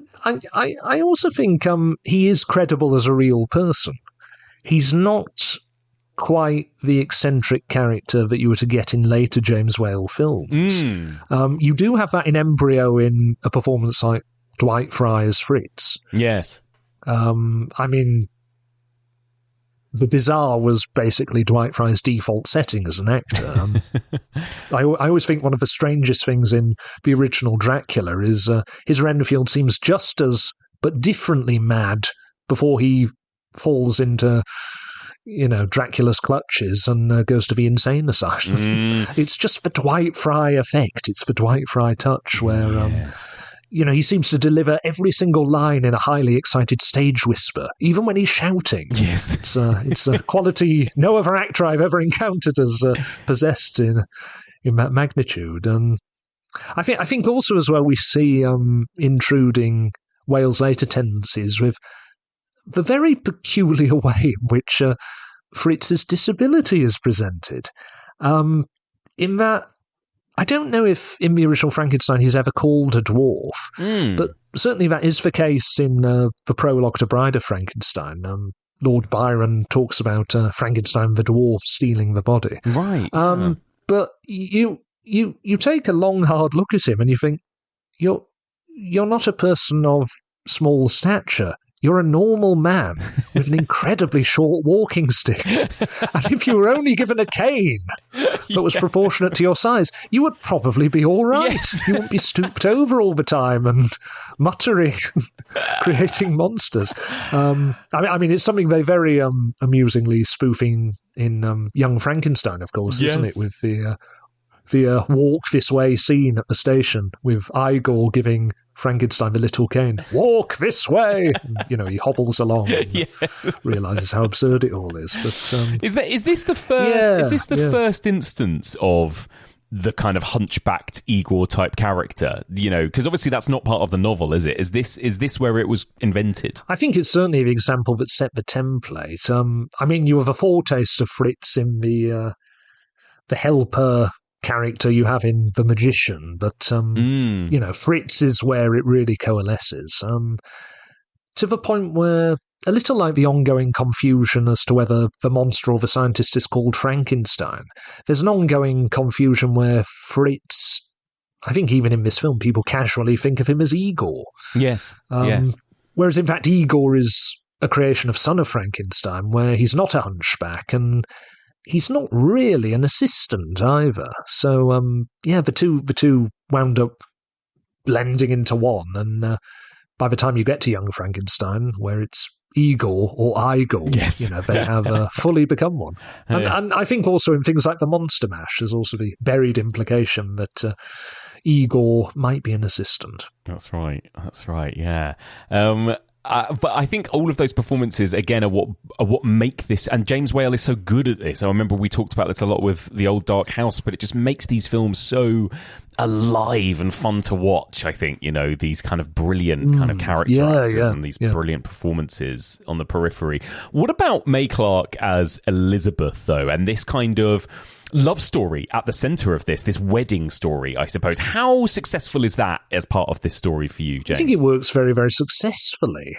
also think he is credible as a real person. He's not quite the eccentric character that you were to get in later James Whale films. You do have that in embryo in a performance like Dwight Fry's Fritz. Yes. I mean, the bizarre was basically Dwight Fry's default setting as an actor. I always think one of the strangest things in the original Dracula is his Renfield seems just as, but differently mad before he falls into, Dracula's clutches and goes to the insane asylum. It's just the Dwight Fry effect. It's the Dwight Fry touch where... he seems to deliver every single line in a highly excited stage whisper, even when he's shouting. Yes. It's a quality no other actor I've ever encountered has possessed in that magnitude. I think also as well we see intruding Whale's later tendencies with the very peculiar way in which Fritz's disability is presented. In that, I don't know if in the original Frankenstein he's ever called a dwarf, but certainly that is the case in the prologue to Bride of Frankenstein. Lord Byron talks about Frankenstein the dwarf stealing the body. Right. But you take a long, hard look at him and you think, you're not a person of small stature. You're a normal man with an incredibly short walking stick. And if you were only given a cane that was proportionate to your size, you would probably be all right. Yes. You wouldn't be stooped over all the time and muttering, creating monsters. I mean, it's something they very amusingly spoofing in Young Frankenstein, of course, isn't it? With the walk this way scene at the station with Igor giving Frankenstein the little cane. Walk this way! And, he hobbles along and realises how absurd it all is. But is this the first instance of the kind of hunchbacked Igor type character? Because obviously that's not part of the novel, is it? Is this where it was invented? I think it's certainly the example that set the template. I mean, you have a foretaste of Fritz in the helper character you have in The Magician, but Fritz is where it really coalesces, to the point where, a little like the ongoing confusion as to whether the monster or the scientist is called Frankenstein, there's an ongoing confusion where Fritz, I think even in this film, people casually think of him as Igor. Yes. Yes. Whereas in fact Igor is a creation of Son of Frankenstein, where he's not a hunchback and he's not really an assistant either. So, the two wound up blending into one. And by the time you get to Young Frankenstein, where it's Igor or Igor, they have fully become one. And I think also in things like the Monster Mash, there's also the buried implication that Igor might be an assistant. That's right, yeah. But I think all of those performances, again, are what make this, and James Whale is so good at this. I remember we talked about this a lot with The Old Dark House, but it just makes these films so alive and fun to watch, I think, these kind of brilliant kind of character actors and these brilliant performances on the periphery. What about May Clarke as Elizabeth, though, and this kind of love story at the centre of this wedding story, I suppose? How successful is that as part of this story for you, James? I think it works very, very successfully.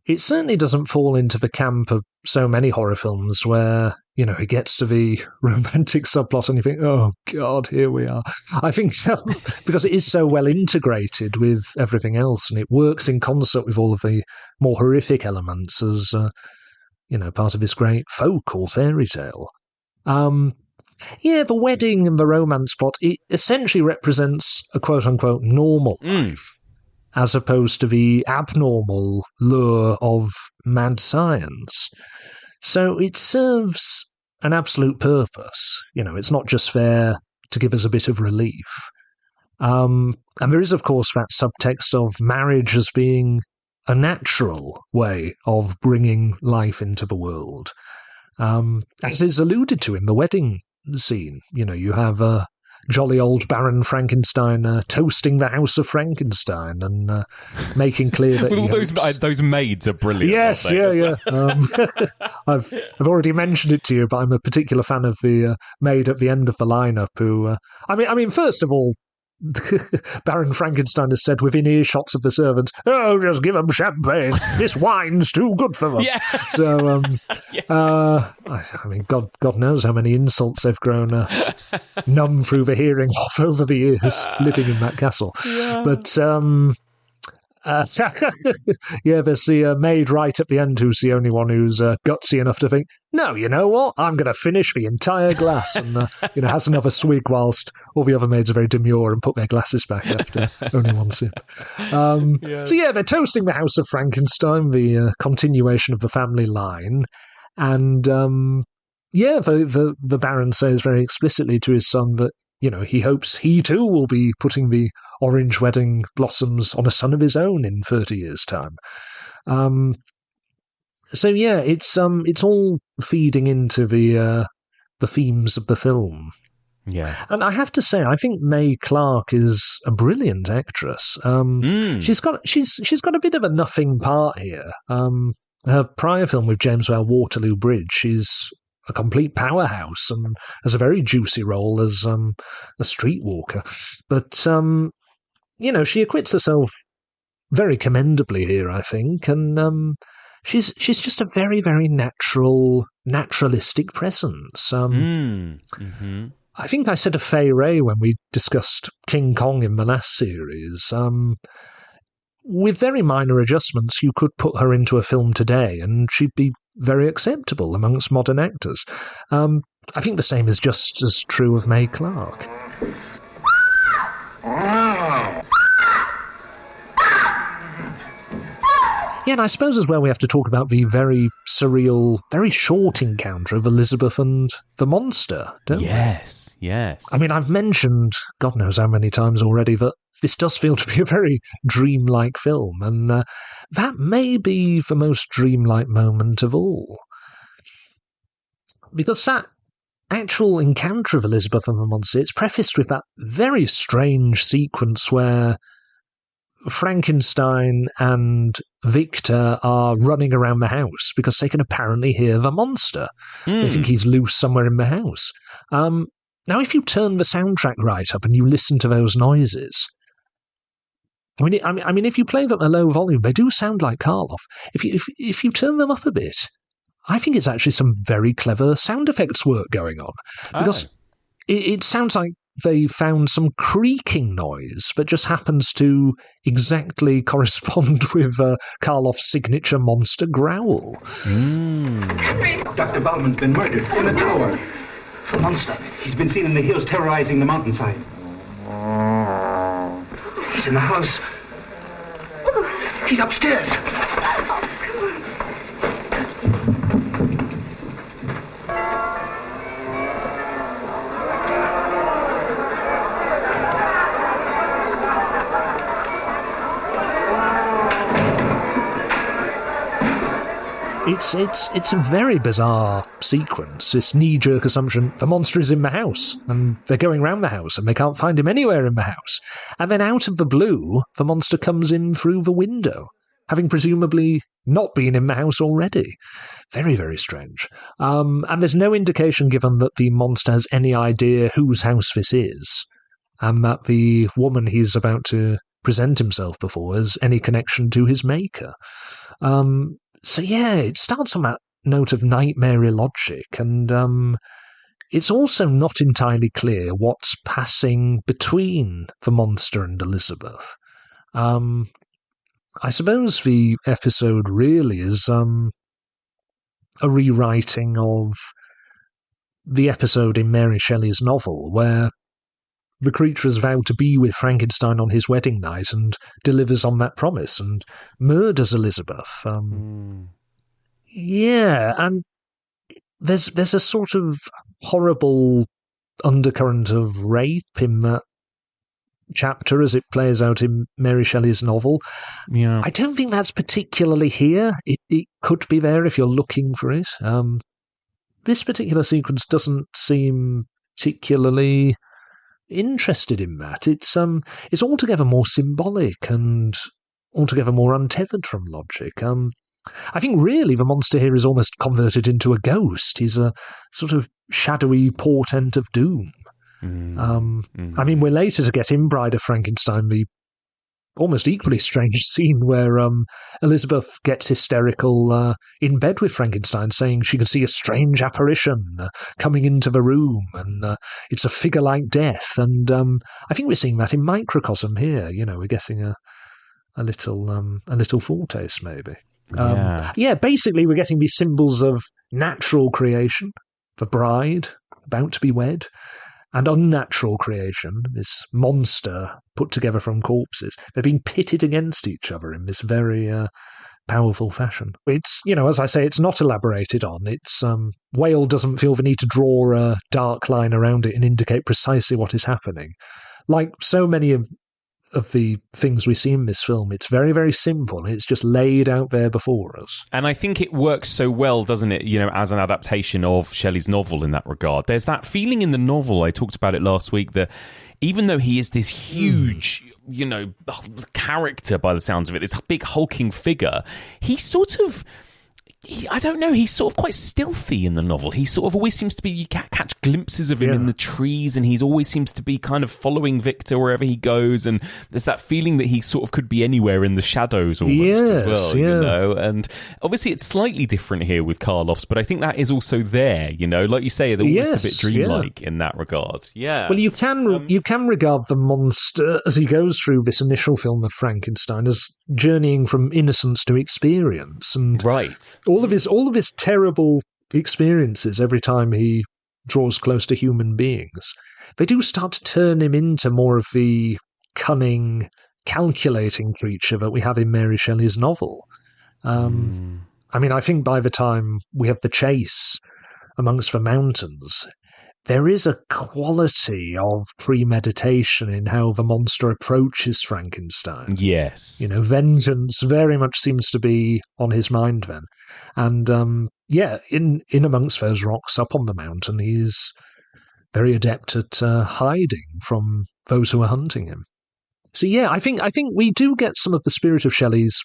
It certainly doesn't fall into the camp of so many horror films where, it gets to the romantic subplot and you think, oh, God, here we are. I think because it is so well integrated with everything else and it works in concert with all of the more horrific elements as, part of this great folk or fairy tale. The wedding and the romance plot, it essentially represents a quote-unquote normal life, as opposed to the abnormal lure of mad science. So it serves an absolute purpose. It's not just there to give us a bit of relief. And there is, of course, that subtext of marriage as being a natural way of bringing life into the world. As is alluded to in the wedding scene, you have jolly old Baron Frankenstein toasting the house of Frankenstein and making clear that all those maids are brilliant. Yes, yeah. I've already mentioned it to you, but I'm a particular fan of the maid at the end of the lineup. Who, I mean, first of all, Baron Frankenstein has said within earshots of the servants, "Oh, just give them champagne. This wine's too good for them." Yeah. So, I mean, God knows how many insults they've grown numb through the hearing off over the years living in that castle. Yeah. But, yeah, there's the maid right at the end who's the only one who's gutsy enough to think, no, you know what? I'm going to finish the entire glass, and has another swig whilst all the other maids are very demure and put their glasses back after only one sip. So yeah, they're toasting the House of Frankenstein, the continuation of the family line, and the Baron says very explicitly to his son that he hopes he too will be putting the orange wedding blossoms on a son of his own in 30 years' time. So yeah, it's all feeding into the themes of the film. Yeah, and I have to say, I think Mae Clarke is a brilliant actress. She's got a bit of a nothing part here. Her prior film with James Whale, Waterloo Bridge, she's a complete powerhouse and has a very juicy role as a streetwalker. But, she acquits herself very commendably here, I think, and she's just a very, very naturalistic presence. I think I said of Fay Wray when we discussed King Kong in the last series, with very minor adjustments, you could put her into a film today and she'd be very acceptable amongst modern actors. I think the same is just as true of Mae Clarke. Yeah, and I suppose as well we have to talk about the very surreal, very short encounter of Elizabeth and the monster, don't we? Yes. I mean, I've mentioned, God knows how many times already, that this does feel to be a very dreamlike film, and that may be the most dreamlike moment of all. Because that actual encounter of Elizabeth and the monster, it's prefaced with that very strange sequence where Frankenstein and Victor are running around the house because they can apparently hear the monster. They think he's loose somewhere in the house. Now, if you turn the soundtrack right up and you listen to those noises, I mean, if you play them at a low volume, they do sound like Karloff. If you turn them up a bit, I think it's actually some very clever sound effects work going on, because it sounds like they found some creaking noise that just happens to exactly correspond with Karloff's signature monster growl. Dr. Bowman's been murdered in the tower. The monster. He's been seen in the hills terrorizing the mountainside. He's in the house. He's upstairs. It's a very bizarre sequence, this knee-jerk assumption, the monster is in the house, and they're going round the house, and they can't find him anywhere in the house. And then out of the blue, the monster comes in through the window, having presumably not been in the house already. Very, very strange. And there's no indication given that the monster has any idea whose house this is, and that the woman he's about to present himself before has any connection to his maker. So yeah, it starts on that note of nightmare logic, and it's also not entirely clear what's passing between the monster and Elizabeth. I suppose the episode really is a rewriting of the episode in Mary Shelley's novel, where the creature has vowed to be with Frankenstein on his wedding night and delivers on that promise and murders Elizabeth. Yeah, and there's a sort of horrible undercurrent of rape in that chapter as it plays out in Mary Shelley's novel. Yeah. I don't think that's particularly here. It could be there if you're looking for it. This particular sequence doesn't seem particularly interested in that. It's altogether more symbolic and altogether more untethered from logic. I think really the monster here is almost converted into a ghost. He's a sort of shadowy portent of doom. I mean, we're later to get in Bride of Frankenstein the almost equally strange scene where Elizabeth gets hysterical in bed with Frankenstein, saying she can see a strange apparition coming into the room, and it's a figure like death. And I think we're seeing that in microcosm here. We're getting a little foretaste, maybe. Basically, we're getting these symbols of natural creation, the bride about to be wed, and unnatural creation, this monster put together from corpses. They're being pitted against each other in this very powerful fashion. It's, as I say, it's not elaborated on. It's Whale doesn't feel the need to draw a dark line around it and indicate precisely what is happening. Like so many of the things we see in this film, it's very, very simple. It's just laid out there before us. And I think it works so well, doesn't it, as an adaptation of Shelley's novel in that regard. There's that feeling in the novel, I talked about it last week, that even though he is this huge, character by the sounds of it, this big hulking figure, he's sort of... I don't know, he's sort of quite stealthy in the novel. He sort of always seems to be, you catch glimpses of him in the trees, and he always seems to be kind of following Victor wherever he goes, and there's that feeling that he sort of could be anywhere in the shadows almost as well, and obviously it's slightly different here with Karloff's, but I think that is also there, like you say, they're almost a bit dreamlike in that regard. Yeah. Well, you can regard the monster as he goes through this initial film of Frankenstein as journeying from innocence to experience, and all of his terrible experiences every time he draws close to human beings, they do start to turn him into more of the cunning, calculating creature that we have in Mary Shelley's novel. I mean, I think by the time we have the chase amongst the mountains, there is a quality of premeditation in how the monster approaches Frankenstein. Yes. Vengeance very much seems to be on his mind then. And, in amongst those rocks up on the mountain, he's very adept at hiding from those who are hunting him. So, I think we do get some of the spirit of Shelley's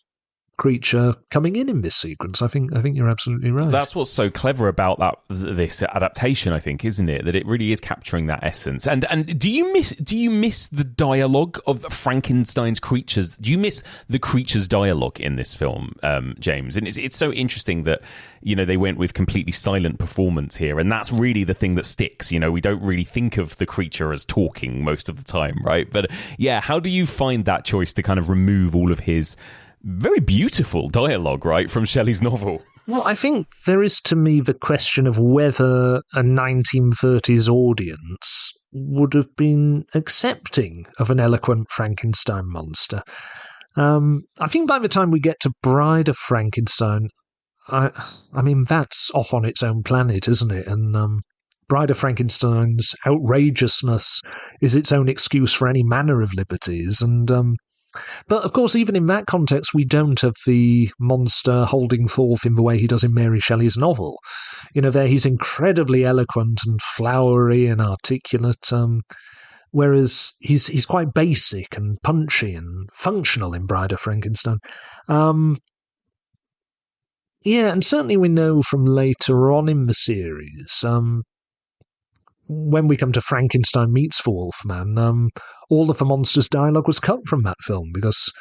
creature coming in this sequence. I think you're absolutely right. That's what's so clever about this adaptation, I think, isn't it? That it really is capturing that essence. And do you miss the dialogue of Frankenstein's creatures? Do you miss the creatures' dialogue in this film, James? And it's so interesting that they went with completely silent performance here, and that's really the thing that sticks. We don't really think of the creature as talking most of the time, right? But how do you find that choice to kind of remove all of his very beautiful dialogue, right, from Shelley's novel? Well, I think there is, to me, the question of whether a 1930s audience would have been accepting of an eloquent Frankenstein monster. I think by the time we get to Bride of Frankenstein, I mean, that's off on its own planet, isn't it? And Bride of Frankenstein's outrageousness is its own excuse for any manner of liberties, and but, of course, even in that context, we don't have the monster holding forth in the way he does in Mary Shelley's novel. There he's incredibly eloquent and flowery and articulate, whereas he's quite basic and punchy and functional in Bride of Frankenstein. And certainly we know from later on in the series, when we come to Frankenstein Meets the Wolfman, all of the monster's dialogue was cut from that film because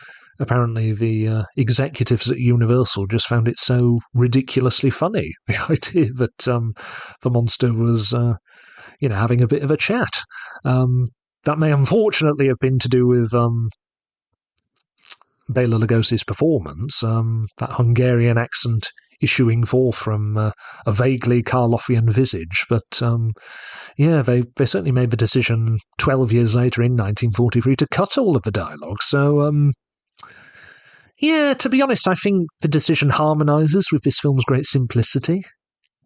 apparently the executives at Universal just found it so ridiculously funny, the idea that the monster was, having a bit of a chat. That may unfortunately have been to do with Bela Lugosi's performance, that Hungarian accent issuing forth from a vaguely Karloffian visage. But, they certainly made the decision 12 years later in 1943 to cut all of the dialogue. So, to be honest, I think the decision harmonises with this film's great simplicity.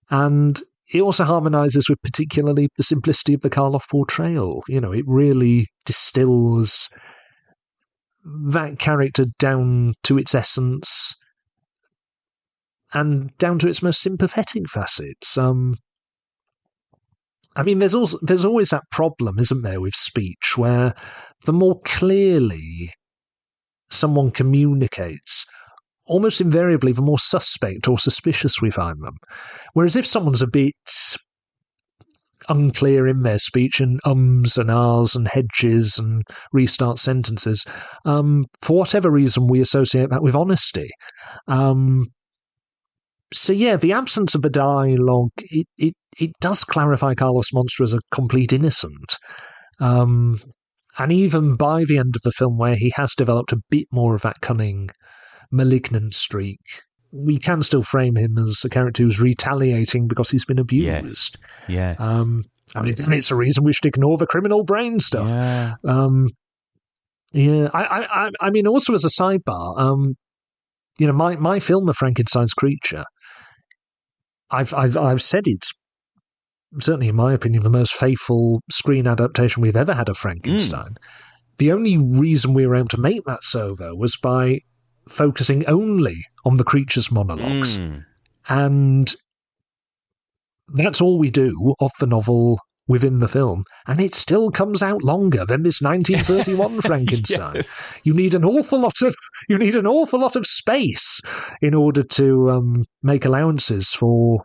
And it also harmonises with particularly the simplicity of the Karloff portrayal. It really distills that character down to its essence and down to its most sympathetic facets. I mean, there's always that problem, isn't there, with speech, where the more clearly someone communicates, almost invariably the more suspect or suspicious we find them. Whereas if someone's a bit unclear in their speech and ums and ahs and hedges and restart sentences. For whatever reason, we associate that with honesty. So yeah, the absence of the dialogue, it does clarify Carlos Muncer as a complete innocent. And even by the end of the film, where he has developed a bit more of that cunning, malignant streak, we can still frame him as a character who's retaliating because he's been abused. Yes. I mean, it's a reason we should ignore the criminal brain stuff. Yeah. I mean, also as a sidebar, my film of Frankenstein's creature, I've said it's certainly, in my opinion, the most faithful screen adaptation we've ever had of Frankenstein. The only reason we were able to make that so, though, was by focusing only on the creature's monologues. And that's all we do of the novel within the film, and it still comes out longer than this 1931 Frankenstein. Yes. You need an awful lot of space in order to make allowances for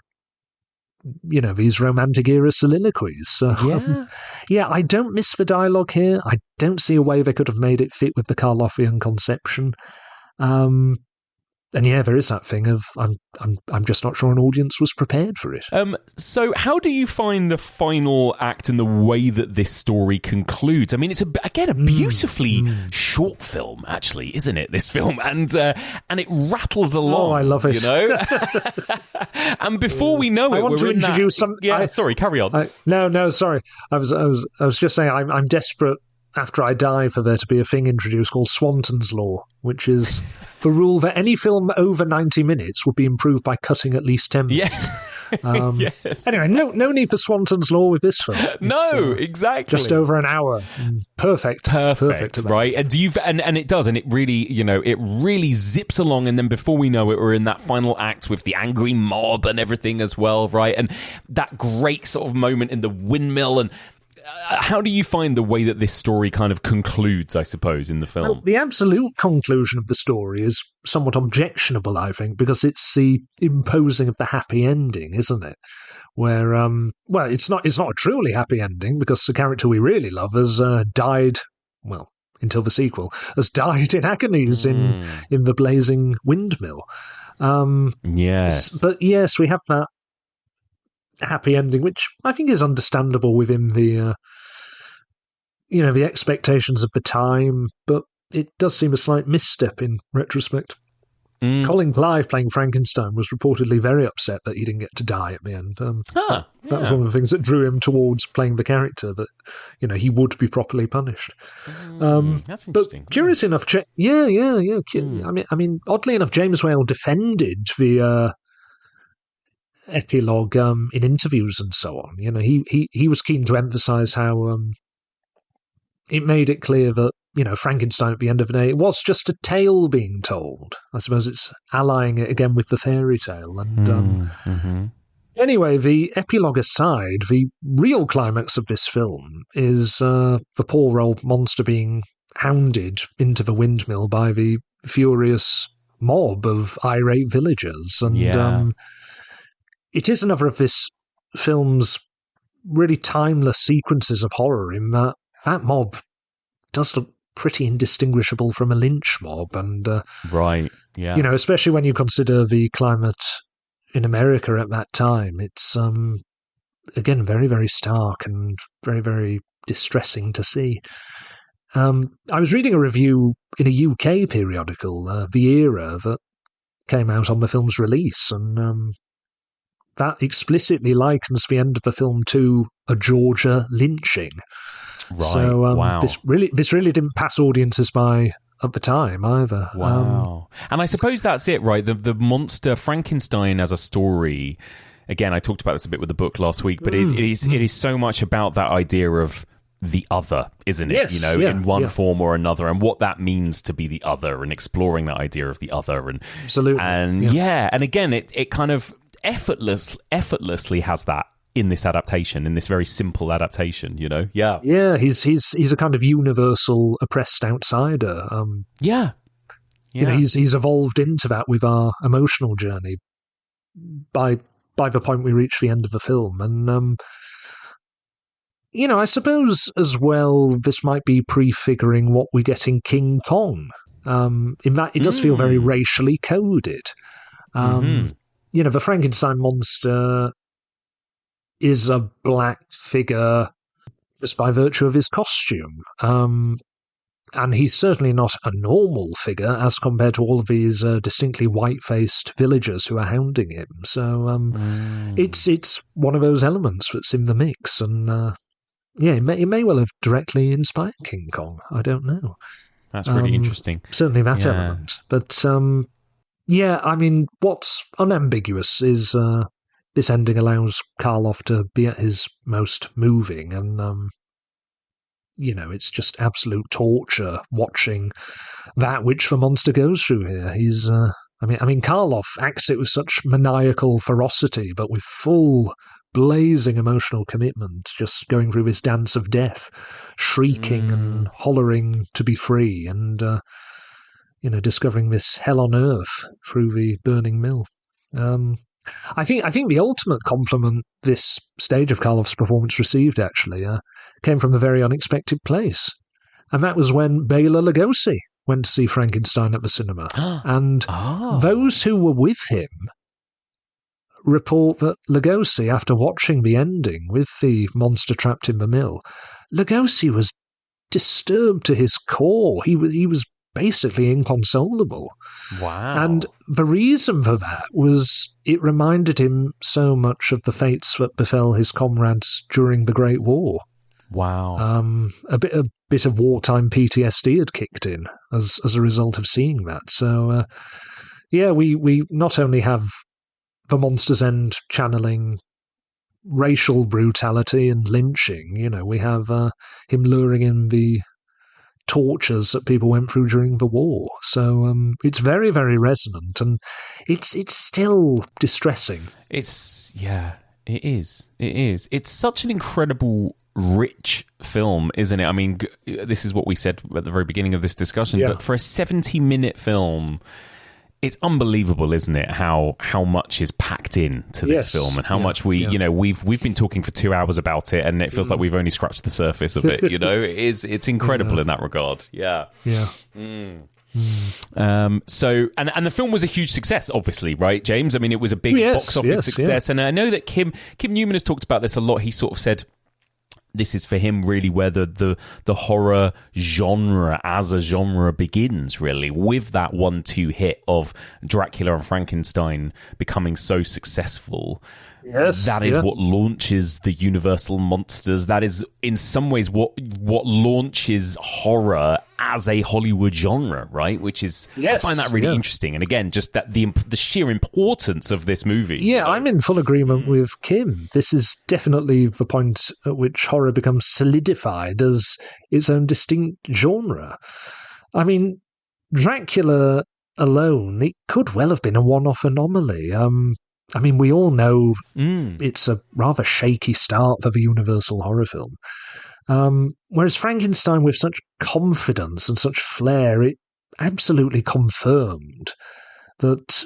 these romantic era soliloquies. So, I don't miss the dialogue here. I don't see a way they could have made it fit with the Karloffian conception. And yeah, there is that thing of I'm just not sure an audience was prepared for it. So how do you find the final act and the way that this story concludes? I mean, it's a beautifully short film, actually, isn't it? This film, and it rattles along. Oh, I love it. And before we know it, I want to introduce some. Sorry, carry on. No, sorry. I was just saying I'm desperate after I die for there to be a thing introduced called Swanton's Law, which is the rule that any film over 90 minutes would be improved by cutting at least 10 minutes. Yes. Anyway, no need for Swanton's Law with this film. No, exactly. Just over an hour. Perfect, right? And it does, and it really, it really zips along, and then before we know it, we're in that final act with the angry mob and everything as well, right? And that great sort of moment in the windmill. And how do you find the way that this story kind of concludes, I suppose, in the film? Well, the absolute conclusion of the story is somewhat objectionable, I think, because it's the imposing of the happy ending, isn't it? Where, it's not a truly happy ending, because the character we really love has died, well, until the sequel, has died in agonies in the blazing windmill. Yes. But yes, we have that happy ending, which I think is understandable within the the expectations of the time, but it does seem a slight misstep in retrospect. Colin Clive playing Frankenstein was reportedly very upset that he didn't get to die at the end. That was one of the things that drew him towards playing the character, that he would be properly punished. That's interesting. But curious enough, I mean, oddly enough, James Whale defended the epilogue in interviews and so on. He was keen to emphasize how it made it clear that Frankenstein at the end of the day, it was just a tale being told. I suppose it's allying it again with the fairy tale. And anyway, the epilogue aside, the real climax of this film is the poor old monster being hounded into the windmill by the furious mob of irate villagers. And it is another of this film's really timeless sequences of horror, in that mob does look pretty indistinguishable from a lynch mob. And especially when you consider the climate in America at that time, it's again very, very stark and very, very distressing to see. I was reading a review in a UK periodical, The Era, that came out on the film's release, and that explicitly likens the end of the film to a Georgia lynching. Right. So wow. This really didn't pass audiences by at the time either. Wow. And I suppose that's it, right? The monster Frankenstein as a story. Again, I talked about this a bit with the book last week, but it is so much about that idea of the other, isn't it? Yes, in one form or another, and what that means to be the other, and exploring that idea of the other. And absolutely. And and again, it kind of effortlessly has that in this adaptation, in this very simple adaptation, he's a kind of universal oppressed outsider. He's evolved into that with our emotional journey by the point we reach the end of the film. And I suppose as well this might be prefiguring what we get in King Kong. In that it does feel very racially coded. The Frankenstein monster is a black figure just by virtue of his costume. And he's certainly not a normal figure as compared to all of these distinctly white-faced villagers who are hounding him. So it's one of those elements that's in the mix. And it may well have directly inspired King Kong. I don't know. That's really interesting. Certainly that element. But what's unambiguous is this ending allows Karloff to be at his most moving, and it's just absolute torture watching that which the monster goes through here. He's, Karloff acts it with such maniacal ferocity, but with full, blazing emotional commitment, just going through this dance of death, shrieking and hollering to be free, and discovering this hell on earth through the burning mill. I think the ultimate compliment this stage of Karloff's performance received actually came from a very unexpected place, and that was when Bela Lugosi went to see Frankenstein at the cinema, and those who were with him report that Lugosi, after watching the ending with the monster trapped in the mill, Lugosi was disturbed to his core. He was basically inconsolable. Wow. And the reason for that was it reminded him so much of the fates that befell his comrades during the Great War. Wow. A bit of wartime PTSD had kicked in as a result of seeing that. So, we not only have the Monster's End channeling racial brutality and lynching, we have him luring in the tortures that people went through during the war. So it's very, very resonant, and it's still distressing. It is. It's such an incredible, rich film, isn't it? I mean, this is what we said at the very beginning of this discussion, but for a 70-minute film, it's unbelievable, isn't it? How much is packed in to this film, and how much we've been talking for 2 hours about it, and it feels like we've only scratched the surface of it. It's incredible in that regard. Yeah. So the film was a huge success, obviously, right, James? I mean, it was a big box office success, and I know that Kim Newman has talked about this a lot. He sort of said this is for him really where the horror genre as a genre begins, really, with that 1-2 hit of Dracula and Frankenstein becoming so successful. Yes, that is what launches the Universal monsters. That is, in some ways, what launches horror as a Hollywood genre, right? Which is, I find that really interesting. And again, just that the sheer importance of this movie. Yeah, I'm in full agreement with Kim. This is definitely the point at which horror becomes solidified as its own distinct genre. I mean, Dracula alone, it could well have been a one-off anomaly. I mean, we all know it's a rather shaky start for the Universal horror film. Whereas Frankenstein, with such confidence and such flair, it absolutely confirmed that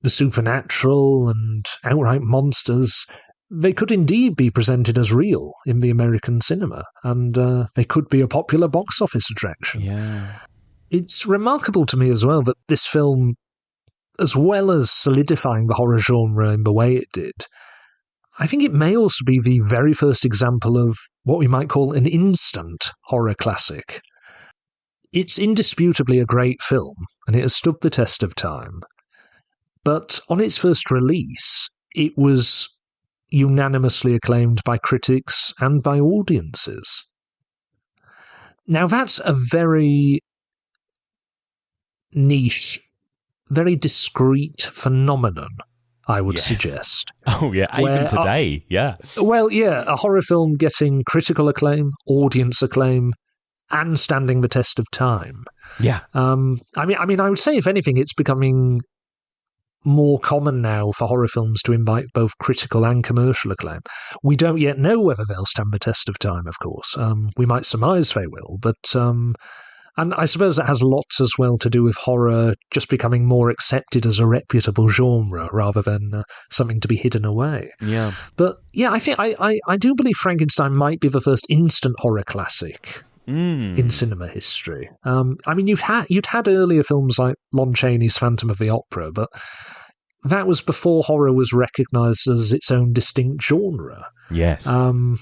the supernatural and outright monsters, they could indeed be presented as real in the American cinema, and they could be a popular box office attraction. Yeah. It's remarkable to me as well that this film, as well as solidifying the horror genre in the way it did, I think it may also be the very first example of what we might call an instant horror classic. It's indisputably a great film, and it has stood the test of time. But on its first release, it was unanimously acclaimed by critics and by audiences. Now, that's a very niche, very discrete phenomenon, I would suggest. Oh, yeah, even today, a horror film getting critical acclaim, audience acclaim, and standing the test of time. Yeah. I mean, I would say, if anything, it's becoming more common now for horror films to invite both critical and commercial acclaim. We don't yet know whether they'll stand the test of time, of course. We might surmise they will, but And I suppose that has lots as well to do with horror just becoming more accepted as a reputable genre rather than something to be hidden away. Yeah. But yeah, I think I do believe Frankenstein might be the first instant horror classic in cinema history. I mean, you'd had earlier films like Lon Chaney's Phantom of the Opera, but that was before horror was recognised as its own distinct genre. Yes. And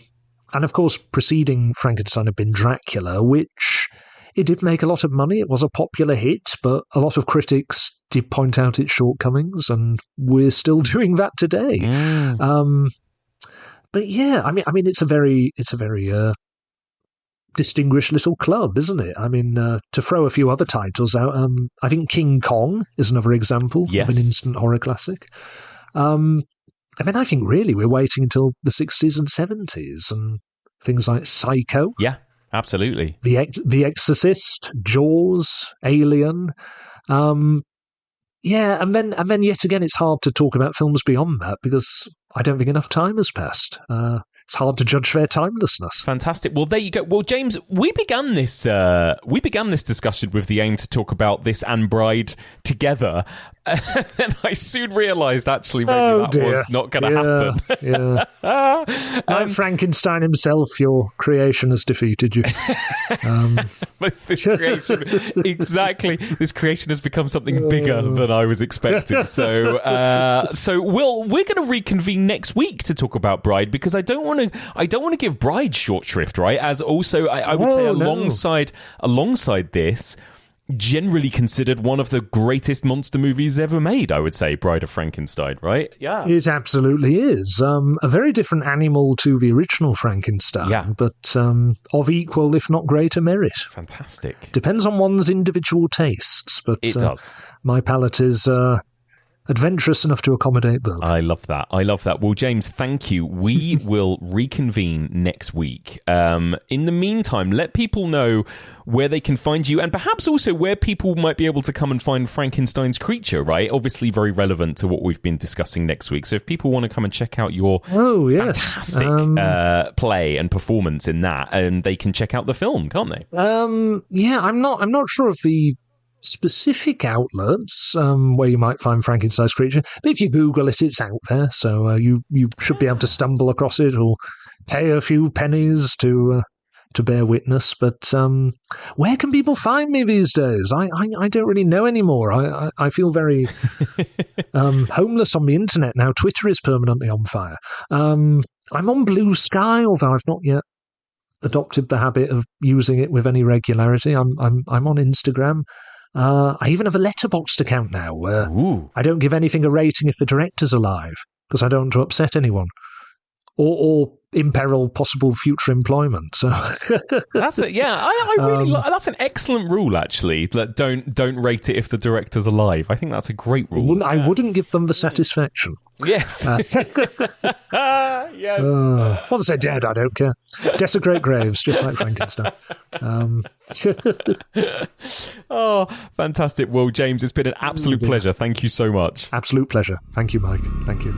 of course, preceding Frankenstein had been Dracula, which it did make a lot of money. It was a popular hit, but a lot of critics did point out its shortcomings, and we're still doing that today. But yeah, I mean, it's a very distinguished little club, isn't it? I mean, to throw a few other titles out, I think King Kong is another example of an instant horror classic. I mean, I think really we're waiting until the 60s and 70s, and things like Psycho. Yeah. Absolutely. The Exorcist, Jaws, Alien. And then yet again, it's hard to talk about films beyond that because I don't think enough time has passed. It's hard to judge their timelessness. Fantastic. Well, there you go. Well, James, we began this discussion with the aim to talk about this and Bride together. And then I soon realised actually maybe was not going to happen. Like Frankenstein himself, your creation has defeated you. This creation has become something bigger than I was expecting. So we're going to reconvene next week to talk about Bride, because I don't want to give Bride short shrift, right? As also I would say alongside this, generally considered one of the greatest monster movies ever made, I would say, Bride of Frankenstein, right? Yeah. It absolutely is. A very different animal to the original Frankenstein, but of equal, if not greater merit. Fantastic. Depends on one's individual tastes, but it does. My palate is adventurous enough to accommodate both. I love that. Well, James, thank you. We will reconvene next week. In the meantime, let people know where they can find you, and perhaps also where people might be able to come and find Frankenstein's creature, right? Obviously very relevant to what we've been discussing next week. So if people want to come and check out your fantastic play and performance in that, they can check out the film, can't they? I'm not sure of the specific outlets where you might find Frankenstein's creature, but if you Google it, it's out there, so you should be able to stumble across it or pay a few pennies to bear witness. But where can people find me these days? I don't really know anymore. I feel very homeless on the internet now. Twitter is permanently on fire. I'm on Blue Sky, although I've not yet adopted the habit of using it with any regularity. I'm on Instagram. I even have a Letterboxd account now where I don't give anything a rating if the director's alive, because I don't want to upset anyone or imperil possible future employment. So that's it. Yeah, I really that's an excellent rule, actually. That don't rate it if the director's alive. I think that's a great rule. I wouldn't give them the satisfaction. Yes. Yes. Once they're dead, I don't care. Desecrate graves, just like Frankenstein. Oh, fantastic. Well, James, it's been an absolute pleasure. Thank you so much. Absolute pleasure. Thank you, Mike. Thank you.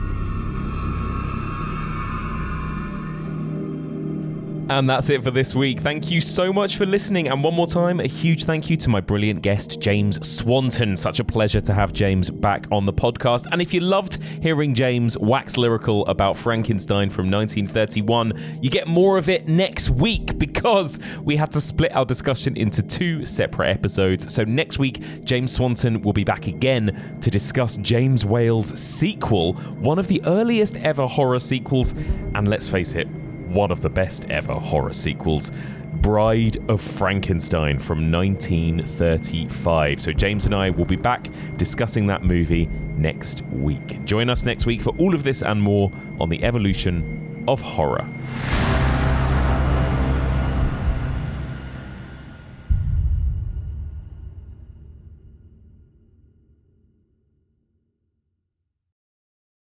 And that's it for this week. Thank you so much for listening. And one more time, a huge thank you to my brilliant guest, James Swanton. Such a pleasure to have James back on the podcast. And if you loved hearing James wax lyrical about Frankenstein from 1931, you get more of it next week, because we had to split our discussion into 2 separate episodes. So next week, James Swanton will be back again to discuss James Whale's sequel, one of the earliest ever horror sequels, and let's face it, one of the best ever horror sequels, Bride of Frankenstein from 1935. So James and I will be back discussing that movie next week. Join us next week for all of this and more on the evolution of horror.